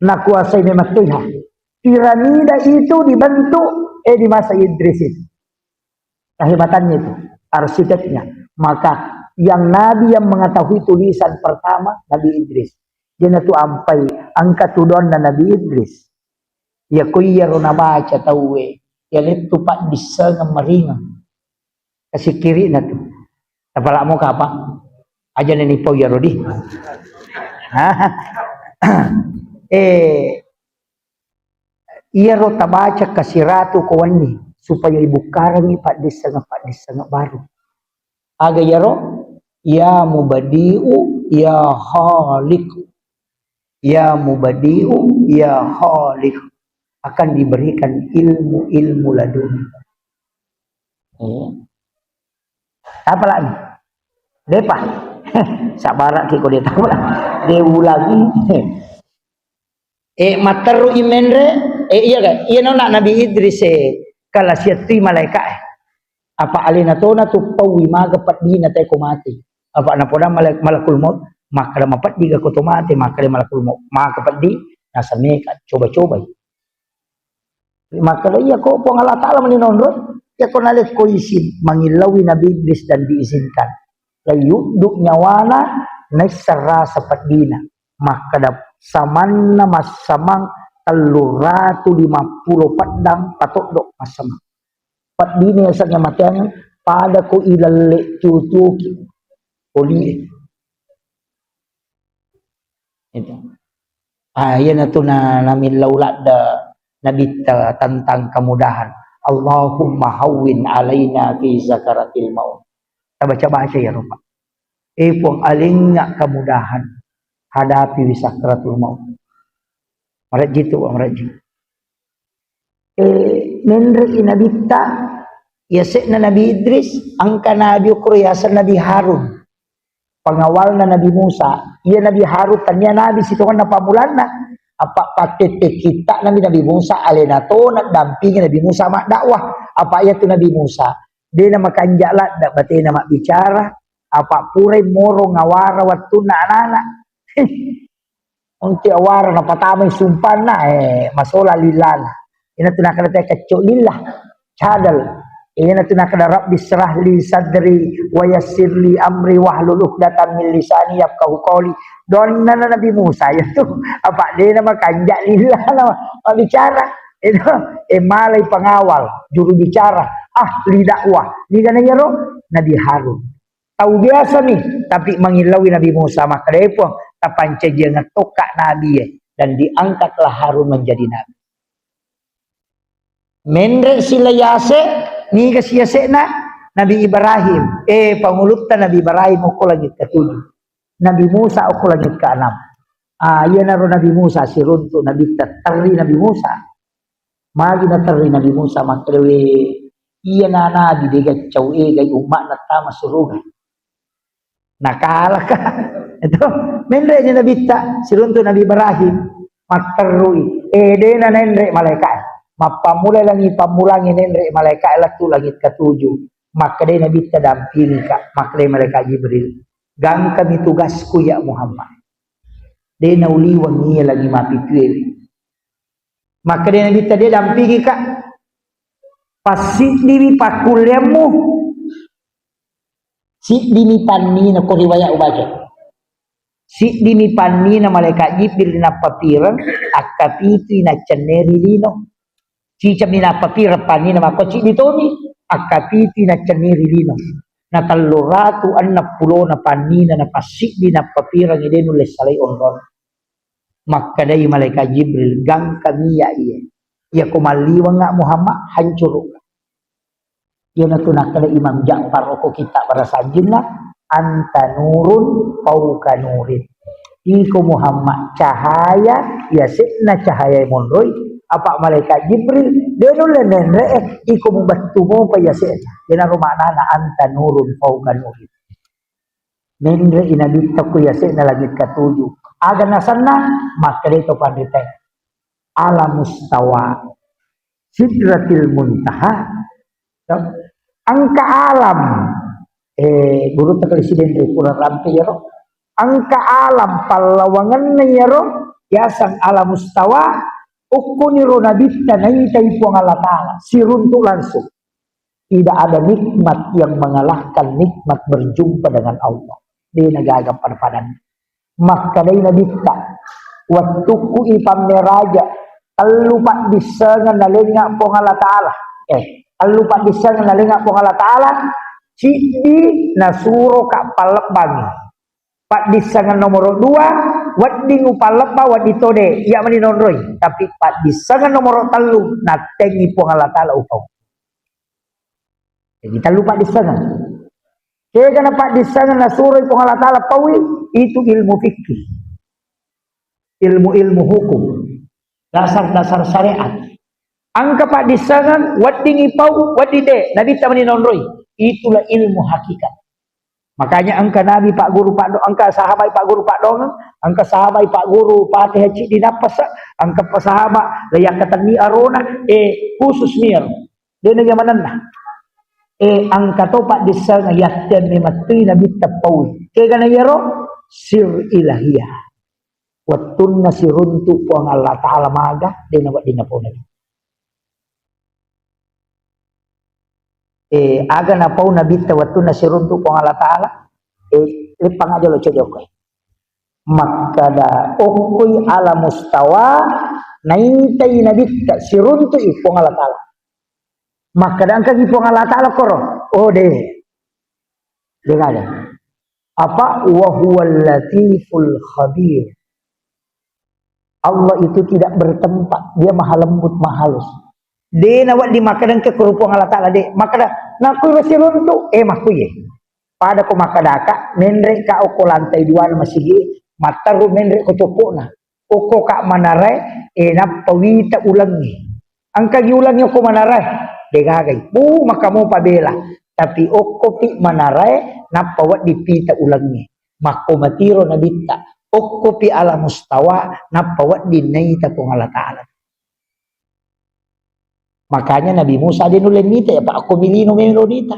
na kuasai memang Tuhan. Piramida itu dibentuk di masa Idris itu. Kehebatannya itu, arsiteknya. Maka yang Nabi yang mengetahui tulisan pertama Nabi Idris. Dia tu ampai angkat tudon dan Nabi Idris. Ya kuya rona baca tahu ya itu pak bisa ngemeringan. Kasih kiri na tu. Tapala mo kapa? Aja ni po ya rodi. Iya rota baca kasih ratu kawan supaya ibu karang pak desa baru. Aga yaro ya mubadiu ya halik ya mubadi'u, ya khaliq, akan diberikan ilmu-ilmu laduni. Apa lagi? Depa. Sabarak kiko dia tahu lah. Dewu lagi. Mataru imenre. Iya kan? Iya nona Nabi Idris kala siatri malaikat. Apa alina tona tu pawi maga patdina tay ko mati. Apa na poda malakul maut maka mapat diga ko to mati maka malakul maut maka patdi nasa meka coba-coba. Maka iya ko po Allah Taala maninondro ya ko nalit ko isin mangilawi Nabi Idris dan diizinkan. Layuduk nyawana naisara sa patdina maka dap samanna masamang 350 padang patok dok masamang. Patdina yasanya matian pada ko ilalle cucuki oli itu yan na to na namin laulat da nabita tentang kemudahan. Allahumma hawwin alaina fi zakaratil maut. Kita baca-baca ya Rupa. Pong alingnya kemudahan hadapi sakaratul maut. Maraji itu maraji. Menre inabita yasek na Nabi Idris angka Nabi Ukriyasan Nabi Harun pengawal na Nabi Musa iya Nabi Harun tanya Nabi situ kan napamulan na apa patete kita Nabi Musa alena to nak dampingi Nabi Musa mak dakwah apa ayat tu Nabi Musa dia nama kanjala dak bate nama bicara apa pure moro ngawara waktu na anak unti awara na patamay sumpan na masola lilana ina tunakana tay kacok lillah cadal ina tunakana rabbi srah li sadri wa yassir li amri wahlul 'uqdatam min lisani yafqahu qawli don na Nabi Musa itu apa dia nama kanjak lillah nama bicara itu malay pengawal juru bicara ahli dakwah ni kana yaro Nabi Harun tahu biasa nih tapi mengilawi Nabi Musa maka depo tapance dia ngetokak Nabi dan diangkatlah Harun menjadi Nabi. Menre sila yase ni kasi yase na Nabi Ibrahim pangulupta Nabi Ibrahim ko lagi ketujuh Nabi Musa ko lagi keenam iya naro Nabi Musa sirunto Nabi tatari Nabi Musa magi na tari Nabi Musa maklewe iya na Nabi dega caw gay umat na tama surugan nakala ka itu menre ni Nabi ta sirunto Nabi Ibrahim makarui de na nenre malaikat mapamulai lagi pamulangi nenre malaikat latu langit ketujuh maka dia Nabi dampingi ka maka dia malaikat Jibril gang kami tugasku ya Muhammad dia nauliwang niya lagi mapituil maka dia Nabi dia dampingi ka pasit diri pakuliamu si dini panni na ko riwayat ubaca si dini panni na malaikat Jibril na papiran akapiti na ceneri lino cicam ni napapira pani na makoci ditomi akapiti na ceneri lino na taluratu an na pulo na pani na napasik di napapira ngide nulis salay onron maka day malaikat Jibril gang kami ya iya kumaliwang nga Muhammad hancur iya na tunakala Imam Ja'far ko kita para sajin na anta nurun pauka nurin iko Muhammad cahaya ya na cahaya monroy apa malaikat Jibril dia nulen iko membantu mo pa ya dia rumah na anta nurun pauka nurin nenre inabita ko ya na langit ketujuh aga nasanna maka dito pandita ala mustawa sidratil muntaha angka alam guru presiden kurang rampe ya ro angka alam palawangan na ya ro yasang ala mustawa ukuniru nabita na itay po ang Allah Ta'ala sirunto langsung tidak ada nikmat yang mengalahkan nikmat berjumpa dengan Allah di nagagam padan maka day nabita waktu ku ipam ni raja talupa disengan nalinga po ang Allah Ta'ala talupa disengan nalinga po ang Allah Ta'ala cidi nasuro ka palakbangi pak disangan nomor 2 wading upalapa waditode iya maninonroy tapi pak disangan nomor 3 natengi po Allah Ta'ala upaw jadi lupa disangan kaya kana pak disangan nasuroy po Allah Ta'ala pawi itu ilmu fikih ilmu-ilmu hukum, dasar-dasar syariat. Angka pak disangan wading ipau wadide nabi tamani nonroi, itulah ilmu hakikat. Makanya angka nabi pak guru pak do, angka sahabat pak guru pak dong, angka sahabat pak guru pak teh di napas, angka sahabat layak katani arona khusus mir dene mana angka to pak disangan yatten ni mati nabi tapawi ke kana yaro sir ilahiyah watun nasiruntu puang Allah taala maga dene wa dinapona aga na pau nabi tawattu nasiruntu ko Allah taala lipang aja lo cojokoy makada okoy ala mustawa naintay nabi siruntu ipong Allah taala makada angka ipong Allah taala koro dengar apa wa huwal latiful khabir Allah itu tidak bertempat, dia maha lembut maha halus. De nawat di makanan ke kerupung Allah Ta'ala de makada naku masih runtuh maku ye pada ko makadaka menre ka oko lantai dua na masigi mataru menre ko copona oko ka manarai na pawita ulangi angka giulangi ko manarai de gagay maka mo pabela tapi oko pi manarai na pawat dipita ulangi mako matiro na bitta oko pi ala mustawa na pawat dinaita ko Allah Ta'ala. Makanya Nabi Musa dinulen nita ya Pak aku milino melonita.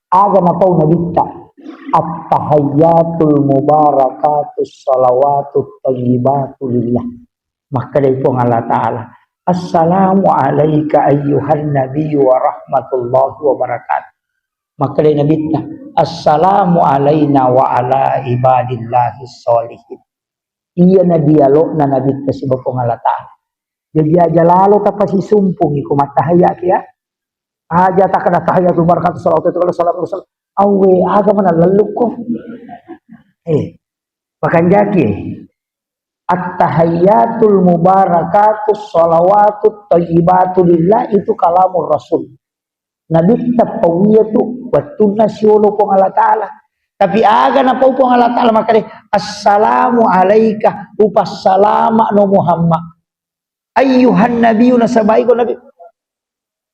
Aga na pau nabita at-tahiyyatul mubarakatus salawatut thayyibatu lillah. Maka dari pun Allah Ta'ala assalamu alayka ayyuhan nabiyyu wa rahmatullahi wa barakatuh. Maka dari nabita assalamu alayna wa ala ibadillahi sholihin. Iya na dialog na nabita si Bapong Allah Ta'ala. Jadi aja lalu tapasi sumpung iku matahaya kia aja tak ada tahiyatul barakatuh salawatu itu salam rasul awe aga mana leluk ko bahkan jaki at-tahiyyatul mubarakatus salawatut thayyibatu lillah itu kalamur rasul nabi tapawiyatu wa tunasyulu pong Allah Ta'ala tapi aga na pong Allah Ta'ala maka assalamu alayka upassalama no Muhammad ayyuhan nabiyyu nasabai ko nabi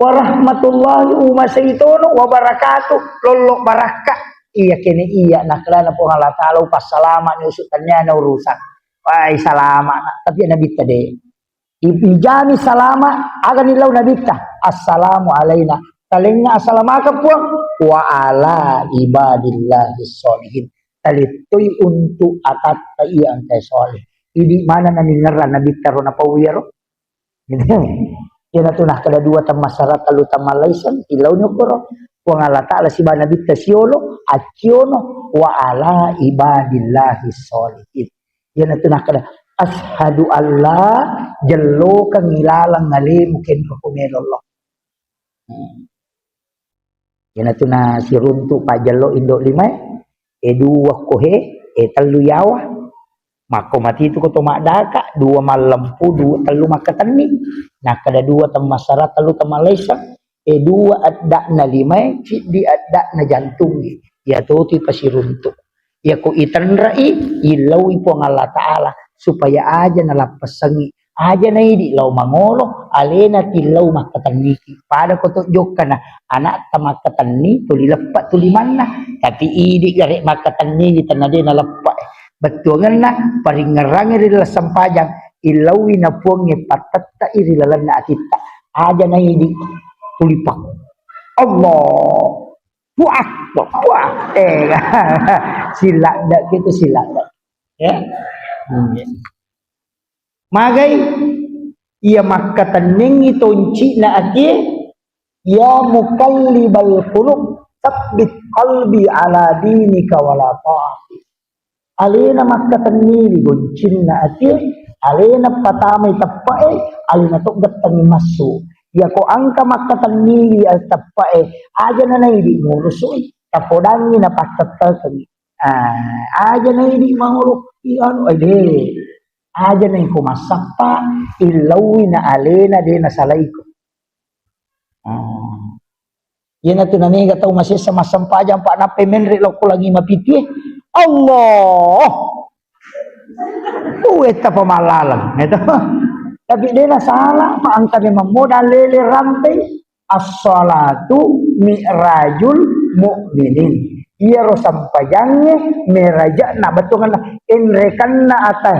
wa rahmatullahi umasaitono wa barakatuh lolok barakah iya kene iya naklana po Allah Ta'ala passalama ni usutannya na urusan ay salama tapi nabi tade ibijami salama aga nilaw nabi ta assalamu alaina talingna assalamaka po wa ala ibadillahi sholihin talitoy untuk atat iya ang soleh idi mana naningaran nabi taro na pawiro yan ato na kada dua tam masarat alu tam malaysan ilaw nyo koro wa Allah Ta'ala si bana bitta siolo acciono wa ala ibadillahi sholihin yan ato na kada ashadu Allah jello kang ilalang ngalim ken ko kumelolo yan ato na si runtu pa jello indo limay dua kohe telu yawa mako mati itu ko madaka dua malampu dua telu makatani nah kada dua tam masarat telu tam Malaysia dua adda na limay di adda na jantung ya tuti pasiruntu ya ko itanrai ilaw ipo ng Allah Ta'ala supaya aja nalapasangi aja na idi law mangolo alena tilaw makataniki pada ko to jok kana anak ta makatani tulilepat tulimanna tapi idi gare makatani tanade nalapak betulan na paringarang irila sampajang ilawi na puang ngepatatta irilalan na atita aja na hindi tulipak Allah puak sila dak gitu sila dak ya magay iya makataning itonci na ati ya mukallibal qulub tabbit qalbi ala dinika wala ta'ati alena makatani goncin na ati alena patamay tapae alena to gatani masu ya ko angka makatani al tapae aja na naidi ngurusoy tapodangi na patatakani aja na hindi mangulok iano ay de aja na ko masapa ilawi na alena de na salay ko yan na tinaniga tao masih sa masampajang pa na pemenre lo ko lagi mapiti Allah Eta pamalalang. Ito. Tapi dia na salah, maangka ni modal lele rantai. As-salatu mi'rajul mu'minin. Ia ro sampayangnya meraja na betungan na inrekan na atay.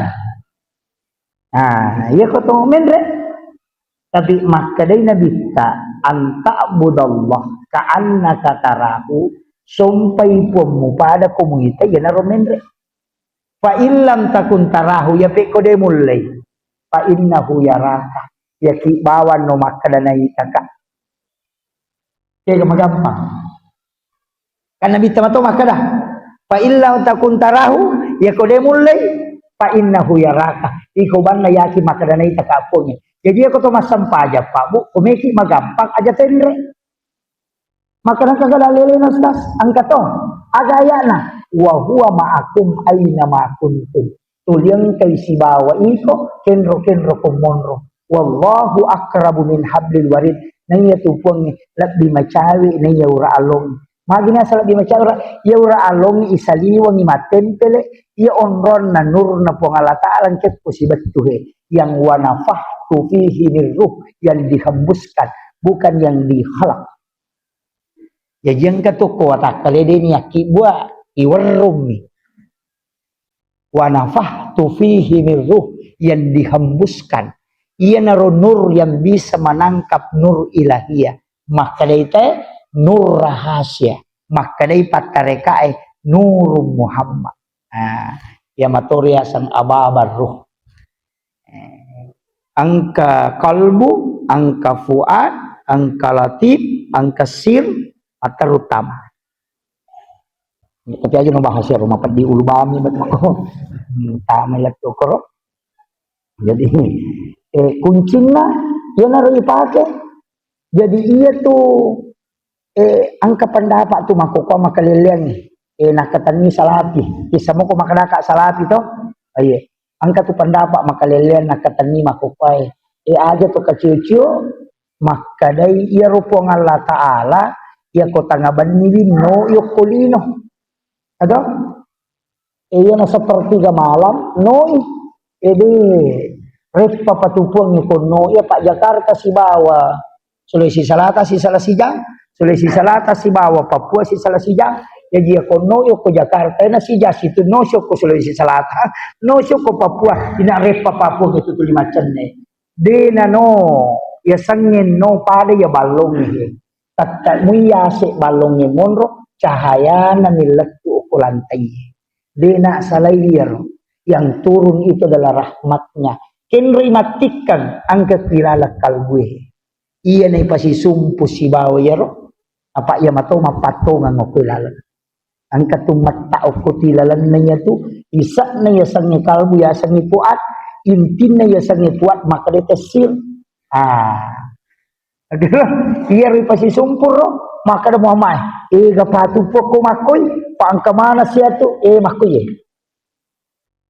Nah, iya ko tong menre. Tapi makadai nabi ta anta budallah ka'annaka tarahu sampai pun pada komunitas ya naro menre. Fa illam takun tarahu ya pe ko de mulai. Fa innahu yaraka. Ya ki bawan no makadana itaka. Kaya magampang. Kan nabi tamato makadah. Fa illam takun tarahu ya ko de mulai. Fa innahu yaraka. Ikaw ban na yaki makadana itaka po niya. Jadi aku tu masam aja Pak Bu, komeki magampang aja tendre. Makanan kagak lele nastas, angkat to. Agaya na, wa huwa ma'akum aina ma kuntum. Tulyang kay si bawa iko, kenro kumonro. Wallahu akrabu min hablil warid. Nanya tupong labbi macawi nanya ura along. Magina sa labbi macawi ya ura along isaliwang imatempele, ya onron na nur na pongalatalan ket posibatuhe yang wanafah fihi ruh yang dihembuskan bukan yang dihalak. Ya yang katuko watak kalede ni akibwa iwarum ni. Wa nafahtu fihi ruh yang dihembuskan. Ia naro nur yang bisa menangkap nur ilahiyah. Maka daite nur rahasia. Maka dai patarekae nur Muhammad. Ya matoria sang ababar ruh. Angka kalbu, angka fuad, angka latif, angka sir, atau utama. Tapi aja ngebahas ya rumah di ulbami betul. Tak melihat tukar. Jadi kuncinya dia naruh dipakai. Jadi ia tuh angka pendapat tuh makoko makaliliang nak katani salapi. Kisah mo ko makadaka salapi to. Aye. Angka tu pendapat maka lelian nak katani makupai. Aja tu kecil-kecil maka dai ia rupong Allah Ta'ala ia kota ngaban no yuk kulino. Ada? Ia na sepertiga malam noi. Ede repa patupong ikon no ia Pak Jakarta si bawa Sulawesi Selatan si Salasijang, Sulawesi Selatan si bawa Papua si Salasijang. Jadi ako no ko Jakarta na si Jas itu no ko Sulawesi Selatan no ko Papua ina repa Papua itu tu lima cenne de na no ya sangin no pada ya balong ni tatta muya se balong ni monro cahaya na niletu ko lantai de na salayer yang turun itu adalah rahmatnya kenri matikan ang kakilala kalbue iya na ipasisumpu si bawa yaro apa ya mato mapatongan mo kilala angkat tu mata okuti lalan nanya tu isa na ya sangi kalbu ya sangi puat intin na ya sangi puat maka dia tesil iya ripasi sumpur maka ada muamai gapatu poko makoy paangka mana siya tu makoy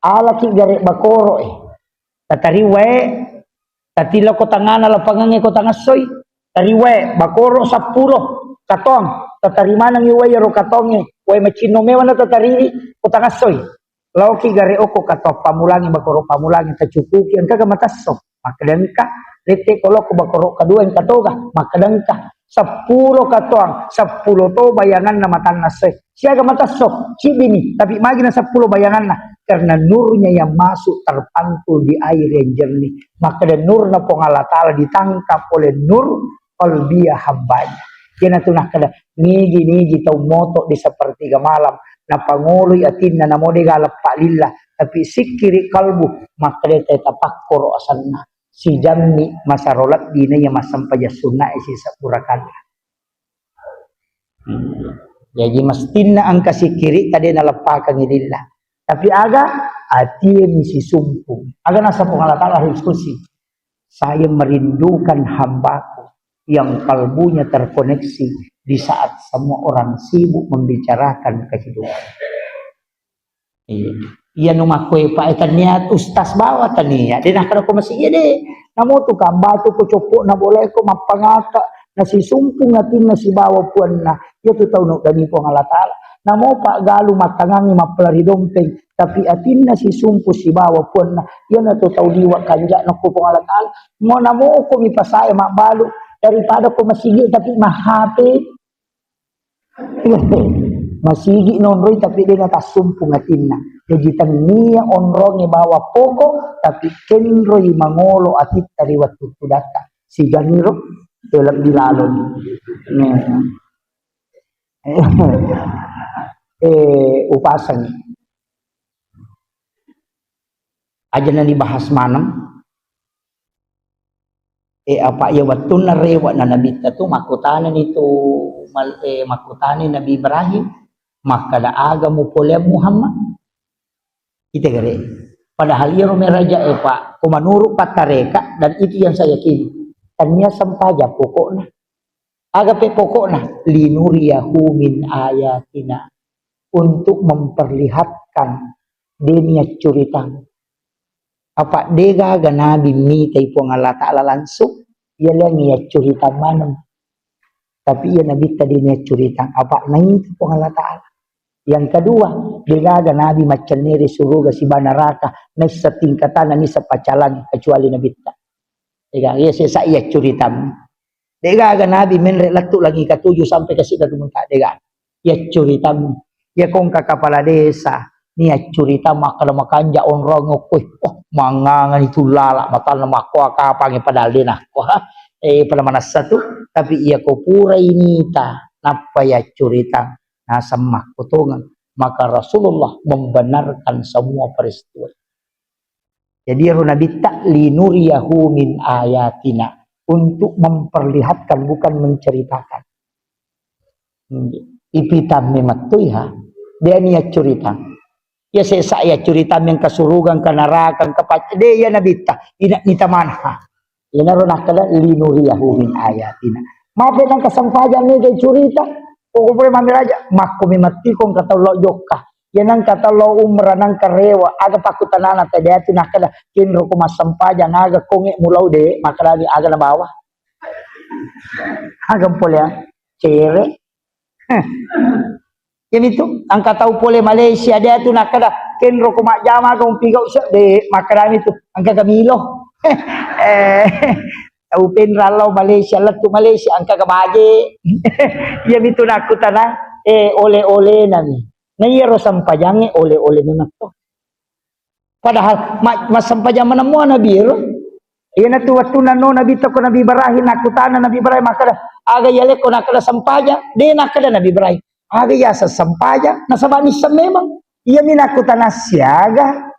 ala ki garek bakoro tatariwe tatila ko tangana lapangange ko tangasoy tariwe bakoro 10 katong tatarima nang iway ro katonge way machino mewa na tatariri utangasoy lauki gare oko kato pamulangi bakoro pamulangi tacukuki ang kagamatasok makadangka lete kolok bakoro kadua ang katoga makadangka 10 katoang 10 to bayangan na matan nasoy siya gamatasok si bini tapi magi na 10 bayangan na karena nurnya yang masuk terpantul di air yang jernih maka dan nur na pong Allah Ta'ala ditangkap oleh nur qalbiyah hambanya. Kena tu nak kada nigi tau moto di sepertiga malam na panguluy atin na namode galap pak lillah tapi sikiri kalbu maka dia tapakkur asanna si jammi masarolat dina ya masam paja sunnah isi sapurakan. Jadi mestina angka sikiri tadi nalapakan lillah tapi aga ati misi sumpung aga nasa pengalatan diskusi saya merindukan hambaku yang kalbunya terkoneksi di saat semua orang sibuk membicarakan kehidupan. Iya numakwe pa niat ustaz bawa tania. Dia nak ko masih iya deh. Namo tu kambatu ko copo na boleh ko mapangata na si sumpung natin na si bawa puan na. Ya tu tahu no gani po Allah Ta'ala. Namo pak galu matangangi mapelari dompeng tapi atinna si sumpu si bawa pun na yan na to tauliwa kanja na ko pangalataan mo namo ko mi pasaya mabalu daripada ko masigi tapi mahape masigi nonroy tapi dia natasumpu ngatinna jadi tania onrong ni bawa poko tapi kenroy mangolo atit tariwat tutudata si ganiro dalam dilalon upasan aja na dibahas manam apa ya waktu na rewa na nabita tu makutanan itu makutanan Nabi Ibrahim maka da aga mo pole Muhammad kita gare padahal iya rome raja pak kumanuruk patareka dan itu yang saya yakini tanya sampaja pokoknya aga pe pokoknya linuriyahu min ayatina untuk memperlihatkan dunia cerita apa dega ganabi mita ipong Allah Ta'ala langsung ialah niya cerita manam tapi ia nabi tadi niya cerita apa na itu pong Allah Ta'ala yang kedua dega ganabi macam niri suruga si banaraka na sa tingkatan na sa pacalan kecuali nabi ta dega iya sa iya cerita dega ganabi menre latu lagi katujuh sampai ke sida tumunta dega iya cerita ya kong kakapala desa niya cerita makala makanja onrong ko mangangan itu lala matal na makwa kapang padal din ako pada mana satu tapi ia ko pura inita napaya cerita nasa makutungan maka Rasulullah membenarkan semua peristiwa jadi Nabi linuriyahu min ayatina untuk memperlihatkan bukan menceritakan ipitam mematuiha dia niat cerita ya saya cerita yang kasurugan kanarakan kepat dia nabita ina nita manha ina ro nakala linuriyahu min ayatina mape nang kasampajan ni kay cerita o ko mamiraja makko mimati kong katalo jokka yanang katalo umra nang karewa aga pakutanana tadi ati nakala kinro ko masampajan aga konge mulaw de makalagi aga na bawah aga polya cere yan itu angka tahu pole Malaysia dia tu nak kada kenro ko majama ko pigaw siya de makarami tu angka gamilo tahu penralaw Malaysia latu Malaysia angka kabaje yan itu nakutana ole-ole nami nayero sampajange ole-ole memang to padahal masampajan manamo na biro yan atu waktu nano nabi to ko nabi Ibrahim nakutana nabi Ibrahim makada aga yale ko nakada sampajan de nakada nabi Ibrahim aga ya sa sampaja nasa banis sa memang iya minakutan na siyaga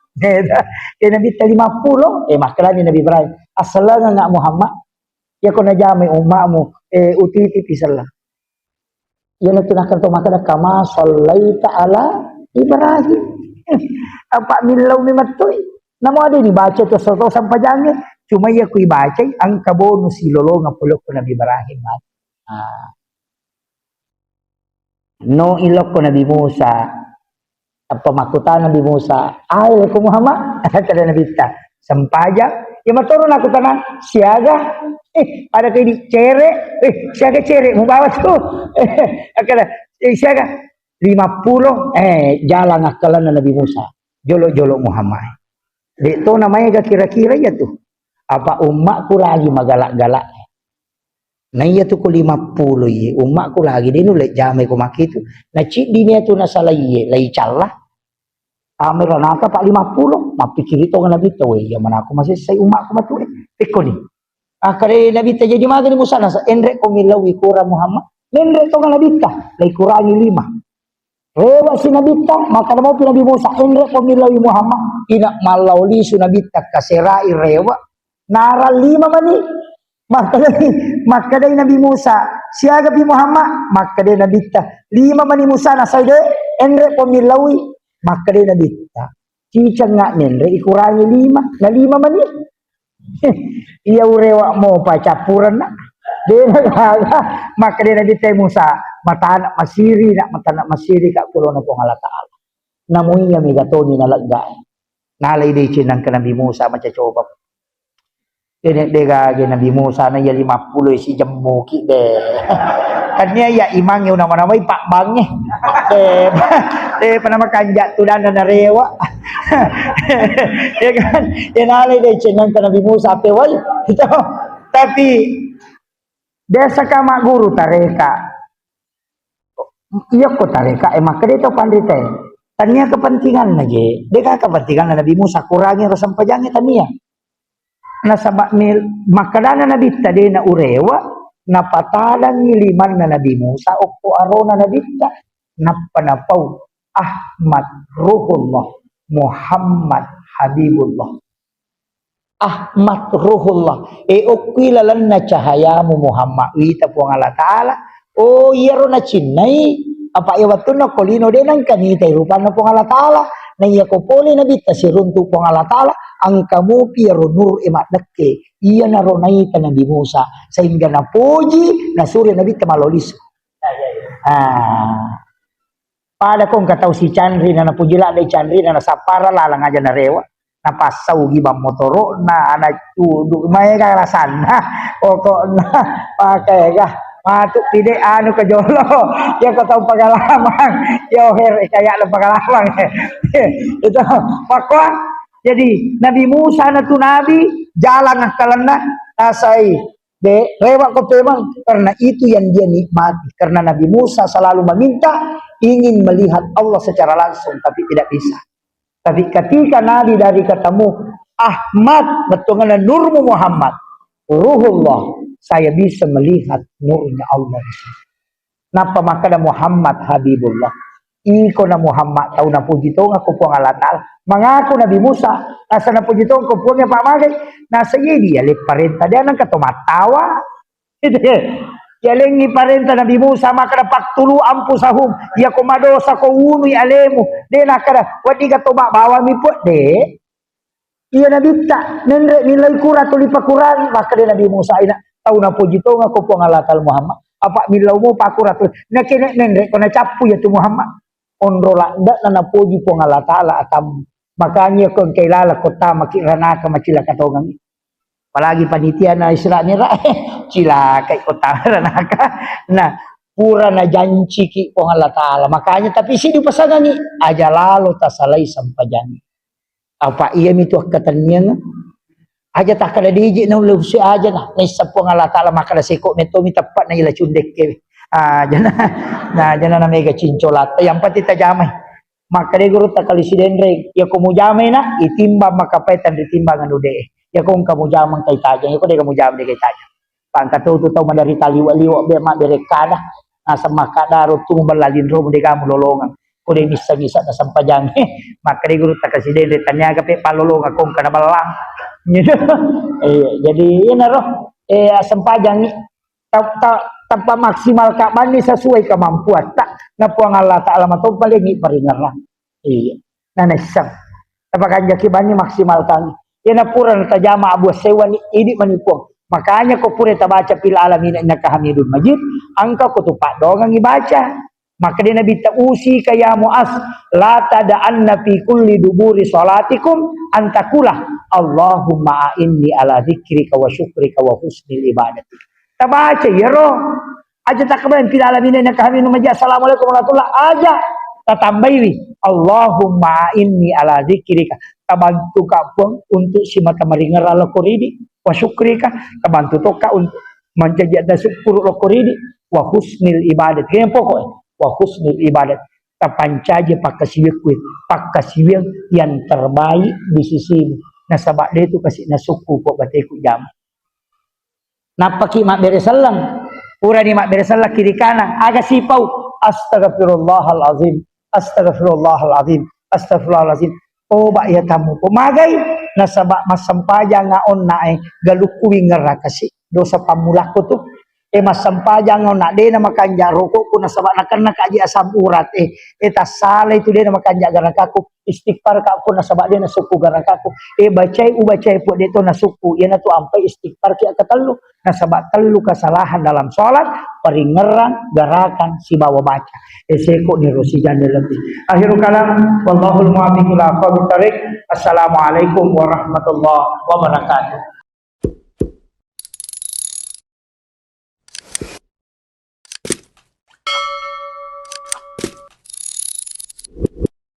nabi 50 makalani nabi Ibrahim asala nga Muhammad ya ko na jamay mo utiti pisala yan na tunakan to makada kama sallaita ala Ibrahim apa milaw ni matoy namo adi ni baca to sa to sampajangnya cuma iya ko ibaca ang kabono si lolo nga pulok ko nabi Ibrahim no ilok ko Nabi Musa apa makutan Nabi Musa ay ko Muhammad kada Nabi ta sampaja ya maturo na kutanan siaga pada kay di cere siaga cere mo bawa tu kada siaga 50 jalan akalan na Nabi Musa jolo-jolo Muhammad dito namanya kira-kira ya tuh apa umatku lagi magalak-galak na iya tu ko 50 ye umak ko lagi dinu le jamay ko makitu na chi di niya tu nasa lay chala amira naka pa 50 mapikirito nga nabito ya man ako masisay umak ko matu piko ni akare nabita jadi magani mo sana sa enre ko milawi kura Muhammad enre to nga nabita lay kurangi 5 rewa si nabita maka mo pinabi mo sa enre ko milawi Muhammad ina malawli su nabita kaserai rewa nara 5 mani makadai Nabi Musa siaga bi Muhammad makadai Nabi ta 5 mani Musa na sayde enre pemilawi makadai Nabi ta cicang nga menre ikurangi 5 na 5 mani iya urewa mo pa capuran na de naga makadai Nabi ta Musa matanak masiri ka pulo na pong Allah Ta'ala namuy nga migatoni na lagda nalay de cinang ka Nabi Musa macacoba ini dega Nabi Musa na ya 50 si jemmuki deh Tanya ya imang yung nama-namay Pak Bangnya. Panama kanjak tu dan rewa. Ya kan? Yan alay deh cenang ka Nabi Musa pewal. Ito. Tapi desa ka guru tareka. Iya ko tareka emak kedito pandite. Tanya kepentingan lagi. Deka kepentingan Nabi Musa kurangi rasam pajangnya tania. Nasabak ni makadana Nabi tadi na urewa. Napatalan ni liman na Nabi Musa o arona Nabi ta napanapaw Ahmad Ruhullah Muhammad Habibullah Ahmad Ruhullah ukilalan na cahayamu Muhammad wita po Allah Ta'ala iyaro na chinay apa iwat na kolino din ang kanitay rupan na po Allah Ta'ala na iya ko poli na bita si runtu po Allah Ta'ala ang kamu piero nur imat dekke iya na ronay ka Nabi Musa sehingga na puji na suri Nabi tamalolis pada kong kataw si Chandri na napujila day Chandri na nasapara lalang aja na rewa napasaw gibang motoro na tudo may karasan na o ko na pakai ka matuk pide anu ke jolo ya kataw pagalaman yo her kaya lang pagalaman itu pakwa. Jadi Nabi Musa na tu Nabi jalan kalana asai de rewa ko memang karena itu yang dia nikmati karena Nabi Musa selalu meminta ingin melihat Allah secara langsung tapi tidak bisa. Tapi ketika Nabi dari katamu Ahmad betulnya nurmu Muhammad Ruhullah saya bisa melihat nurnya Allah di sini. Napa makana Muhammad Habibullah iko na Muhammad tahu na puji to nga kupo nga latal mangaku Nabi Musa nasa na puji to kupo nga pamagay nasa yedi ali parenta dia nang katumatawa yalengi parenta Nabi Musa makana paktulu ampu sahum ya komadosa ko unui alemu de nakara wadi katoma bawa mi po de iya Nabi ta nilai kura tuli pakuran maka de Nabi Musa ina tahu na puji to nga kupo nga latal Muhammad apa milau mo pakurat na kene nendre ko na capu ya tu Muhammad onrola ndak na napuji po nga Allah Ta'ala atam makanya kung kailala kota makirana ka macila katongang palagi panitia na Isra nira cila kay kota ranaka na pura na janji ki po nga Allah Ta'ala makanya tapi sini pasagani aja lalo tasalay sampajani apa iya mito katanya aja tak kada diji na ulo si aja na isa po nga Allah Ta'ala makada siko meto mitapat na ila cundek ke jana na mega cincolat yang pati tajamay makade guru takali sidendre ya ko mujamay na itimba makapaitan ditimbangan ude ya kung kamu jamang kay tajang ya ko de kamu jamang kay tajang pangkatuto taw madari taliwa-liwa be ma berekada nasa makadaro tumbalalin ro de kamu lolongan ko de bisa-bisa na sampajang makade guru takali sidendre tanyaga pe palolong akong kanabalang jadi ini roh sampajang tanpa maksimal kak mani sesuai kemampuan tak napuang Allah Ta'ala matong paling paringarlah iya nanesang tapakan jaki bani maksimal kang ya napuran tajama abu sewa ini manipuang makanya ko pure tabaca pil alamin innaka hamidun majid angka ko tupak dongang ibaca maka dia Nabi ta'usi kaya mu'as la tada'anna fi kulli duburi salatikum antakulah Allahumma a'inni ala dzikrika wa syukrika wa husnil ibadati tabaca ya roh aja tak kemudian pil alamin innaka hamidun majid assalamualaikum warahmatullahi aja tatambawi Allahumma inni ala dzikrika tabantu ka pun untuk si mata maringar ala koridi wa syukrika tabantu toka untuk menjaga syukur ala koridi wa husnil ibadat kaya pokok wa husnil ibadat tapancaje pakasiwil yang terbaik di sisi nasabak dia itu kasih nasuku kok bateku jam napaki mak beresalang pura ni mak beresalang kiri kanan aga sipau astagfirullahalazim astagfirullahalazim astagfirullahalazim toba ya tamu pemagai nasabak masampaja ngaon nae galukuwi ngerakasi dosa pamulaku tuh masampaja ngaon na de na makanja rokok ko nasabak nakarna kaji asam urat eta sala itu de na makanja garakaku istighfar ka ko nasabak de na suku garakaku bacai po de to na suku yana tu ampai istighfar ki akatelu nasabak telu kesalahan dalam salat peringeran garakan si bawa baca seko ni rosijan lebih akhirul kalam wallahul muwaffiq ila aqwamit thariq assalamualaikum warahmatullahi wabarakatuh.